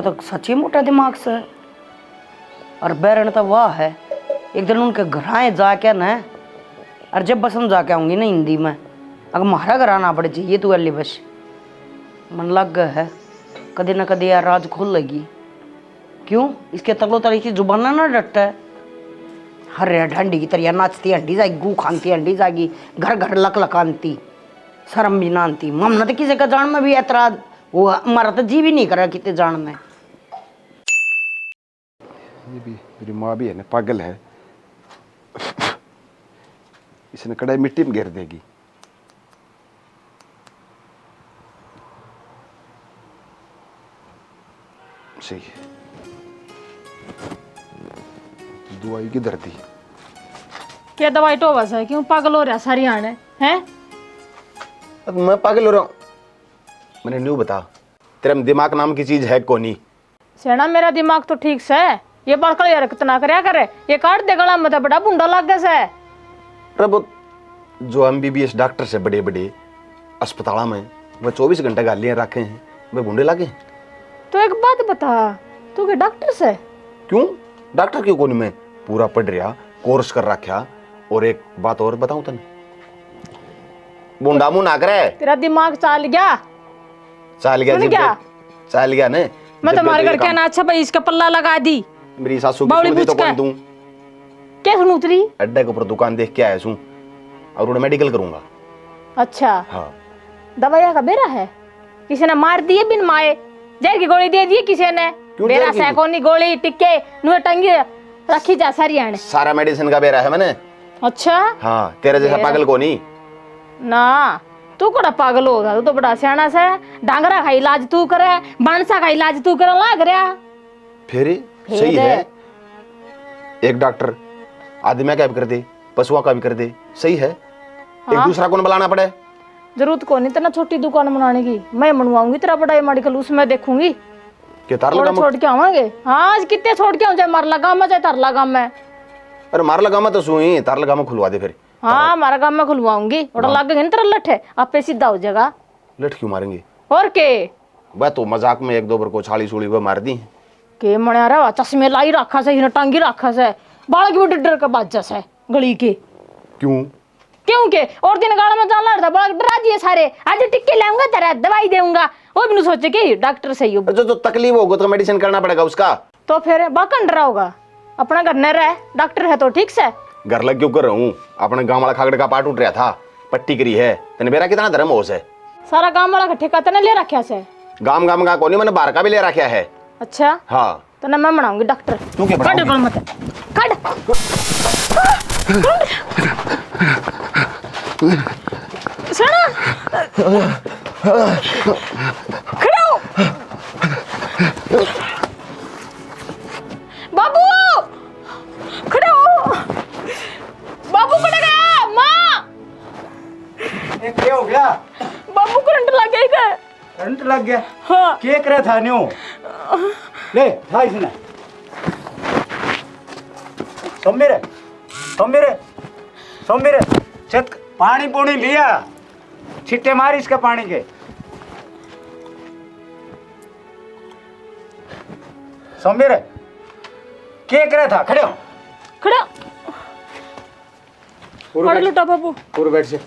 तो सच्ची मोटा दिमाग से है। और बैरन तो वाह है एक दिन उनके घर आए जाके ना और जब बसम जाके आऊंगी ना हिंदी में अगर हमारा घर आना पड़े चाहिए तू अली बस मन लग गया है कदे ना कदे यार राज खोल लगी क्यों इसके तगलो तरी की जुबान ना डटता है हर ढंडी की तरह नाचती हंडी जाएगी गू खानती हंडी जाएगी घर घर लक लकानती शर्म भी ना आती ममना तो किसी का जान में भी ऐतराज वो हमारा तो जी भी नहीं करा कितने जान में ये भी मेरी माँ भी है ना पागल है इसने कड़ाई मिट्टी में घेर देगी सही है दवाई किधर दी क्या दवाई तो बस है क्यों पागल हो रहा सारी आने हैं अब मैं पागल हो रहा हूँ मैंने न्यू बता तेरा दिमाग नाम की चीज है कोनी सेना मेरा दिमाग तो ठीक से है ये बड़कल यार कितना करया करे ये काट दे गला में तो बड़ा बुंडा लग गया से प्रभु जो MBBS डॉक्टर से बड़े बड़े अस्पताल में वह 24 घंटे गालियाँ रखे हैं वह बूंदे लगे तो एक बात बता तू के डॉक्टर से क्यों डॉक्टर क्यों कोनी मैं पूरा पढ़ रहा कोर्स कर रखा और एक बात और बताऊं तने बूंदा मुंह ना करे तेरा दिमाग चाल गया चाल गया सुन जी क्या? चाल गया ने मैं जब तुम्हारे ये घर काम- क्या ना अच्छा भाई इसका पल्ला लगा दी मेरी सासू की बावली सूदी तो पूछ कोई के। दूं क्या सुन उतरी अड्डे के ऊपर दुकान देख के आया हूं और उन्हें मेडिकल करूंगा अच्छा हाँ दवाइयाँ का बेरा है, किसी ने मार दिए बिन माए, जहर की गोली दे दी किसी ने, क्यों बेरा जहर की? सैकोनी गोली टिक्के नुए टंगी रखी जा सारी आने। सारा मेडिसिन का बेरा है मैंने। अच्छा हाँ तेरे जैसा बेरा। पागल को नहीं। ना तू कड़ा पागल होगा, तू तो बड़ा सियाना सा है। डांगरा का इलाज तू करे, बांसा का इलाज तू करे लाग रहा। फिर सही है, एक डॉक्टर आदमी का भी कर दे, पशुओं का भी कर दे, सही है। एक दूसरा कौन बुलाना पड़े? जरूरत को नहीं तेना छोटी दुकान बनाने की, मैं बनवाऊंगी तेरा बड़ा मेडिकल, उसमें देखूंगी के तार थोड़ा लगा छोड़ के आवांगे। हाँ आज कितने छोड़ के आऊं, चाहे मार लगा मैं चाहे तार लगा मैं। अरे मार लगा मैं तो सुई तार लगा मैं खुलवा दे फिर। हाँ हमारा काम में खुलवाऊंगी, थोड़ा लगेगा ना तेरा लठ आपे सीधा हो जाएगा। लट क्यों मारेंगे? और के वह तो मजाक में एक दो बार को छाली छुड़ी हुआ मार दी। के मण्या रे चश्मे लाई रखा से, हिना टांगी रखा से, बाल की भी डर का बाजा से गली के। क्यों? क्यों के और दिन गाड़ा में जाना था, बड़ा डरा दिए सारे। आज टिक्के लाऊंगा तेरा, दवाई दूंगा, वो भी नहीं सोचे कि डॉक्टर सही हो। जो तो तकलीफ होगा तो मेडिसिन करना पड़ेगा उसका। तो फिर बाकन डरा होगा, अपना घर न रहे, डॉक्टर है तो ठीक से। घर लग क्यों कर रहा हूँ? अपने गांव वाला खागड़ का पार्ट उठ रहा था, पट्टी करी है। तेने मेरा कितना धर्म होश है? सारा गांव वाला का ठेका तने ले रखा से। गांव गांव का कोनी मैंने बाहर का भी ले रखा है। अच्छा हाँ तो ना मैं बनाऊंगी डॉक्टर। तू क्या काट बनाऊंगी? मत काट। सुना खड़ो बाबू, खड़ो बाबू, खड़े गया माँ। ये क्या हो गया? बाबू करंट लग गया क्या? करंट लग गया? हाँ क्या करे था न्यू? ले था इसने सोमेरे सोमेरे सोमेरे छत पानी पूनी लिया, छिट्टे मार इसका पानी के। सोमेरे क्या करे था? खड़े हो, खड़ा पढ़ लुटा बाबू। पूरे बैठ से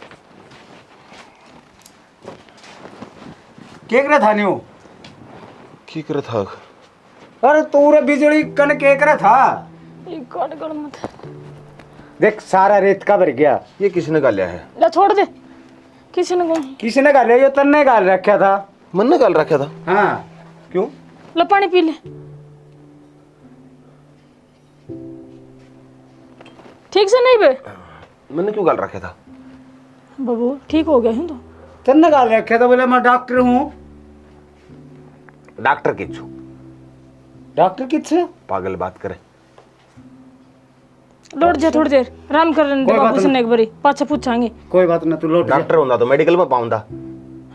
क्या करे था न्यू? की कर था? अरे तूरे बिजली कन क्या करे था? ये काट गड़ मत देख सारा रेत का भर गया। ये किसने गालिया है? ले छोड़ दे, किसी ने कहा किसने गाल ये तन्ने गाल रखा था। मन ने गाल रखा था? हाँ क्यों? ले पानी पी ले, ठीक से नहीं बे मैंने क्यों गाल रखा था? बाबू ठीक हो गया है तो। तन्ने गाल रखा था? बोले मैं डॉक्टर हूँ। डॉक्टर किच्छु डॉक्टर किससे? पागल बात करे। लौट जा थोड़ी देर आराम कर लेने दे कोई बात बाबू से एक बारी, पाछे पूछांगे। कोई बात ना, तू लौट जा। डॉक्टर होता तो मेडिकल में पाऊंदा।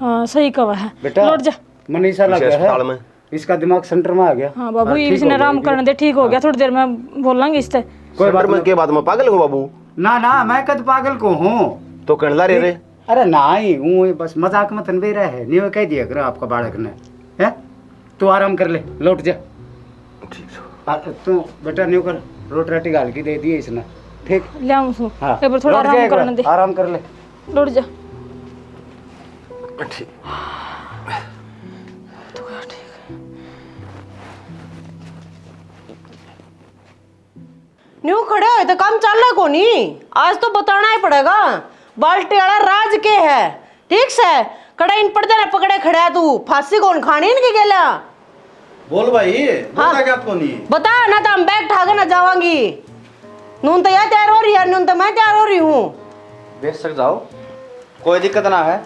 हाँ सही कहा है, बेटा लौट जा। मनीषा लग गया अस्पताल है, में इसका दिमाग सेंटर में आ गया। हाँ बाबू ठीक इसने हो आराम जाएगी। करने दे, ठीक हो गया, थोड़ी देर में बोल लांगे इससे। कोई बात में के बाद में पागल हूँ बाबू? ना ना मैं कद पागल को हूँ। तो कणला रे रे। अरे नहीं हूँ, बस मजाक में तनवे रहा है, नहीं कह दिया करो आपका बालक ने है। तू आराम कर ले, लौट जा। तू बेटा न्यू कर, रोटी राटी गाल की दे दिए इसने, ठीक। ले आऊं सो हाँ एक बार थोड़ा लौट जा, आराम एक बार करने दे, आराम कर ले। लौट जा। न्यू खड़े हो तो काम चल रहा को नहीं, आज तो बताना ही पड़ेगा। बाल्टी वाला राज के है, ठीक से कड़े इन पड़ते ना पकड़े खड़ा है, तू फांसी कौन खानी इनके गेला? बोल भाई, हाँ। क्या तो नहीं बता ना तो हम बैग ठाके ना जावांगी। नून तो यार तैयार हो रही है, नून तो मैं तैयार हो रही हूँ। बेशक जाओ, कोई दिक्कत ना है।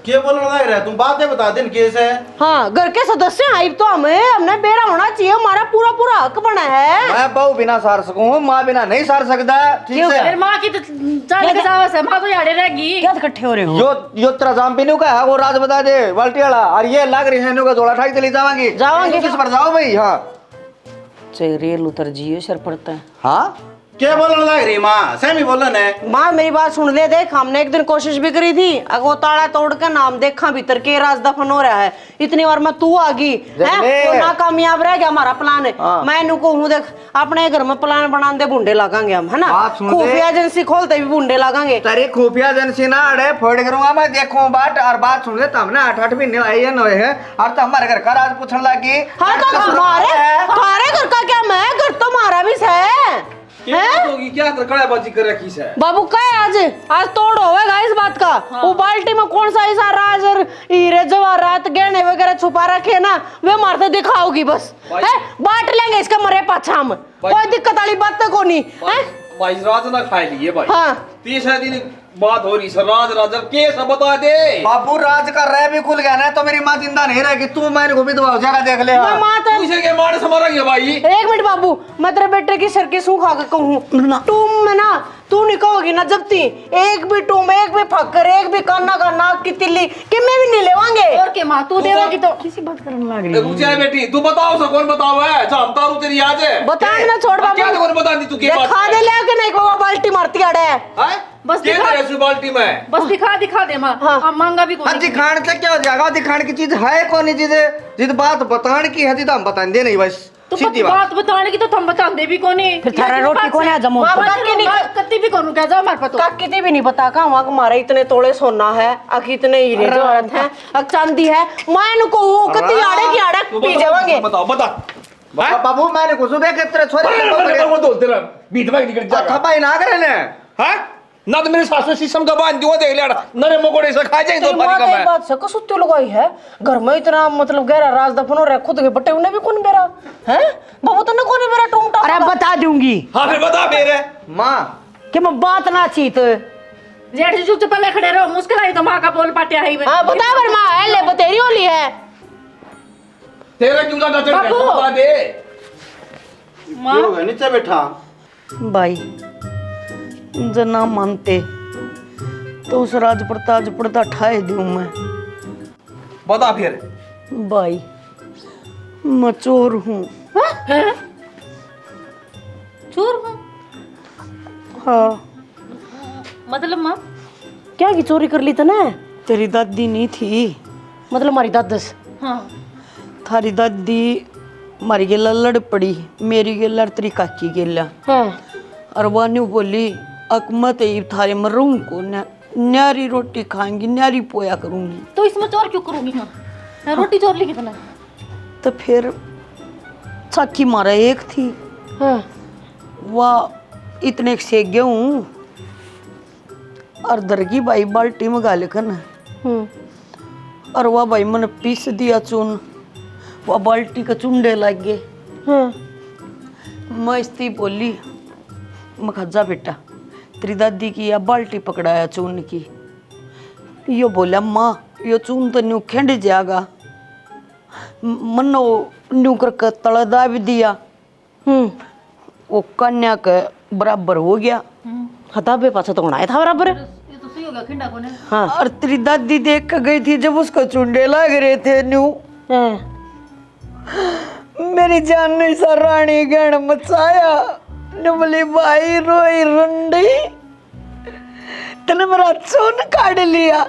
क्या बोलने लग रहा है? तुम बातें बता दिन कैसे है? हाँ घर के सदस्य आई तो हमने बेरा होना चाहिए, हमारा पूरा पूरा हक बना है। मैं बहू बिना सार सकूं, माँ बिना नहीं सार सकता। ठीक क्यों? है? फिर माँ की तो चल के जाओ से, माँ तो याड़े रहेगी। क्या इकट्ठे हो रहे हो? यो तेरा जाम पीनू का है, वो राज बता दे बाल्टी वाला। और ये लग रही है इन्हों का जोड़ा ठाई चली जावांगी। जावांगी। किस पर जाओ भाई? हाँ चेहरे उतर जियो सर पड़ता है। हाँ क्या बोलने लग रही माँ? सही बोलन है। माँ मेरी बात सुन ले, देख हमने एक दिन कोशिश भी करी थी, अगर वो ताला तोड़ के नाम देखा भीतर के राज दफन हो रहा है। इतनी बार मैं तू आ गई है तो नाकामयाब रह गया हमारा प्लान है। मैं इनको कहूँ देख अपने घर में प्लान बना दे, बुंडे लगाएंगे हम, है ना? खुफिया एजेंसी खोलते भी बुंडे लगाएंगे। तेरी खुफिया एजेंसी ना अड़े फोड़ करूंगा मैं, देखूं बाट और बात सुन ले तब ना 8-8 महीने आई है नोए है और तो हमारे घर का राज पूछने लगी। हाँ तो तुम्हारे घर का क्या, मैं घर तो हमारा भी है। क्या बात होगी, क्या कड़ाबाजी कर रखी है? बाबू का है आज तोड़ होगा इस बात का। वो बाल्टी में कौन सा ऐसा राज और हीरे जवाहरात गहने वगैरह छुपा रखे है ना, वे मारते दिखाओगी बस है। बांट लेंगे इसका मरे पाछा हम, कोई दिक्कत वाली बात तो कोनी है भाई। राज ना खाए लिए भाई। हाँ। तीसरे दिन बात हो रही सर, राज राजर के सब बता दे। बाबू राज का रह भी खुल गया ना तो मेरी माँ जिंदा नहीं रहेगी। तू मैंने को भी दबा जगह देख ले। मैं माँ तो तुझे के मार से मारेंगे भाई। एक मिनट बाबू, मैं तेरे बेटे की सर की सूख खा के कहूँ तुम में ना, तू नहीं कहोगी ना जब ती एक भी टूम, एक भी फक्कर, एक भी काना का नाक की तिल्ली कि मैं भी नहीं लेवांगे। और के माँ तू देवागी तो किसी बात करने लग रही रुक जा बेटी, तू बताओ सर, कौन बताओ है? जानता हूँ तेरी याद है। बता ना, छोड़ बाबू। क्या कौन बता दी तू के बात? खा दे ले के नहीं बाबा, बाल्टी मारती अड़े है। बस क्या दिखा, करे इस बाल्टी में? बस दिखा दे माँ। हाँ। अब मांगा भी हाँ कौन दिखाने से क्या हो जाएगा? दिखाने की चीज है कौन चीज है? जिद बात बताने की है जिद हम बताएंगे नहीं बस तो सीधी बात बताने की तो तुम बता दे भी कोनी। फिर थारा रोटी कौन है जमो? कत्ती भी करूँ क्या जाओ हमारे पास तो। का कितनी भी नहीं पता का वहाँ हमारा इतने तोड़े सोना है, अख इतने हीरे जवाहरात हैं, अख चांदी है। मैं को कत्ती आड़े की आड़े पी जावांगे। बताओ बता। बाबू मैंने कुछ देख तेरे छोरे वो तो तेरा बीत में निकल जा। खपाई ना करे ने हैं? ना तो मेरे सासू शीशम का बांध दियो, देख ले नरे मकोड़े से खा जाएंगे तो पानी का मैं। बात से कसुत्ते लगाई है घर में इतना मतलब गहरा राज दफन हो रहा है, खुद के बट्टे उन्हें भी कौन बेरा है बाबू, तूने कौन बेरा टूंटा? अरे बता दूंगी। हाँ फिर बता मेरे माँ कि मैं बात ना चीत जेठ जी चुप पहले खड़े रहो, मुश्किल आई तो माँ का बोल पाटिया है। हाँ बता बर माँ है ले बतेरी होली है तेरा क्यों ना नचड़ बाबू। बता दे। माँ नीचे बैठा भाई जना मानते तो उस राज प्रताज पर्दा ठाए दूं मैं। बता फिर। भाई मैं चोर हूँ। चोर हूँ हाँ। मतलब माँ क्या की चोरी कर ली तने? तेरी दादी नहीं थी, मतलब हमारी दादस। हाँ थारी दादी मारी गेला लड़ पड़ी, मेरी गेला तेरी काकी गेला। हाँ और वो न्यू बोली अकमत थारे मरूं को न्यारी रोटी खाएंगी, न्यारी पोया करूंगी। तो इसमें चोर क्यों करूंगी मैं? रोटी चोर ली कितना? तो फिर साखी मारा एक थी, हाँ वह इतने से गेहूं और दरगी भाई बाल्टी में गाले खन, और वह भाई मैंने पीस दिया चून, वह बाल्टी का चुंडे लग गए। हाँ मैं इसती बोली मैं खजा बेटा तेरी दादी की या बाल्टी पकड़ाया चून की। यो बोला माँ यो चून तो न्यू खेंड जाएगा, मनो न्यू करके तड़दा भी दिया, वो कन्या के बराबर हो गया। हता बे पाछा तो आया था बराबर। ये तो सही हो गया, खिंडा कोने। हाँ और तेरी दादी देख कर गई थी जब उसको चुंडे लग रहे थे न्यू, मेरी जान ने सा रानी गण मचाया, बोली भाई रोई रुंडी तने मेरा चून काट लिया,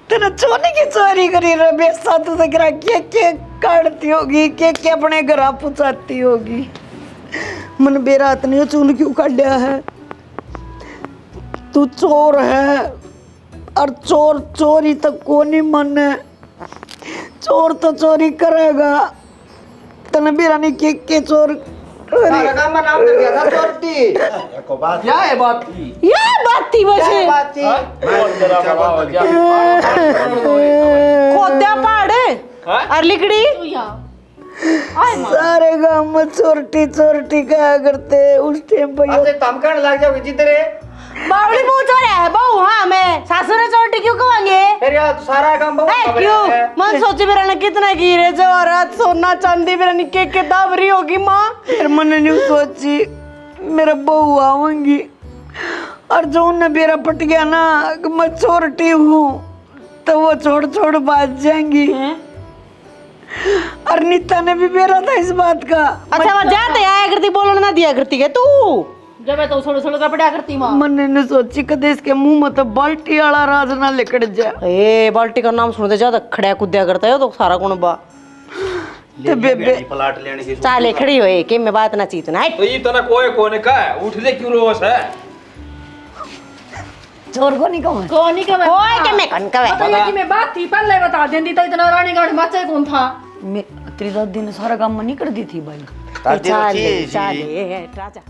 तने चून की चोरी करी रे बेसा तू से गिरा के काटती होगी, के अपने घर पुचाती होगी। मन बेरात ने चून क्यों काट लिया है? तू चोर है और चोर चोरी तो कोनी मन है, चोर तो चोरी करेगा। तने बिरानी के चोर सारा काम में नाम दे दिया था चोरटी। क्या है बात थी? ये बात थी वैसे बात थी खोद्या पहाड़ और लिकड़ी तू यहाँ सारे गांव में चोरटी चोरटी कहा करते उस टाइम पे। अब तम करने लग जाओगे जितने बावली पूछ रहा है बहू। हाँ मैं सासुर चोटी क्यों कहेंगे? फिर यार सारा काम बहुत क्यों मन सोचे मेरा ने कितना हीरे जवाहरात सोना चांदी मेरा निके के दावरी होगी माँ। फिर मैंने नहीं सोची मेरा बहू आऊंगी और जो उन्हें बेरा पट गया ना कि मैं चोरटी हूँ तो वो छोड़ छोड़ बाज जाएंगी। और नीता ने भी बेरा था इस बात का। अच्छा वह जाते आया करती बोलने ना दिया करती है तू। जब मैं तो छोड़ छोड़ कर पड़ा करती माँ। मैंने नहीं सोची कदे इसके मुंह में तो बाल्टी वाला राज ना लेकर जा। ए बाल्टी का नाम सुनते ज्यादा खड़ा कुद्या करता है तो सारा कौन बा तो बेबे प्लाट लेने की चाले खड़ी हुए कि मैं बात ना चीत ना तो ये तना कोई कोने का है, उठ ले क्यों रोस है? चोर को नहीं कहूँ कौन का ओए के मैं कन कवे बताइए कि मैं बात थी पहले बता देंदी तो इतना रानीगढ़ मचे कौन था? तेरी दादी ने सारा काम नहीं कर दी थी भाई। ताती चाले रोटी चाले राजा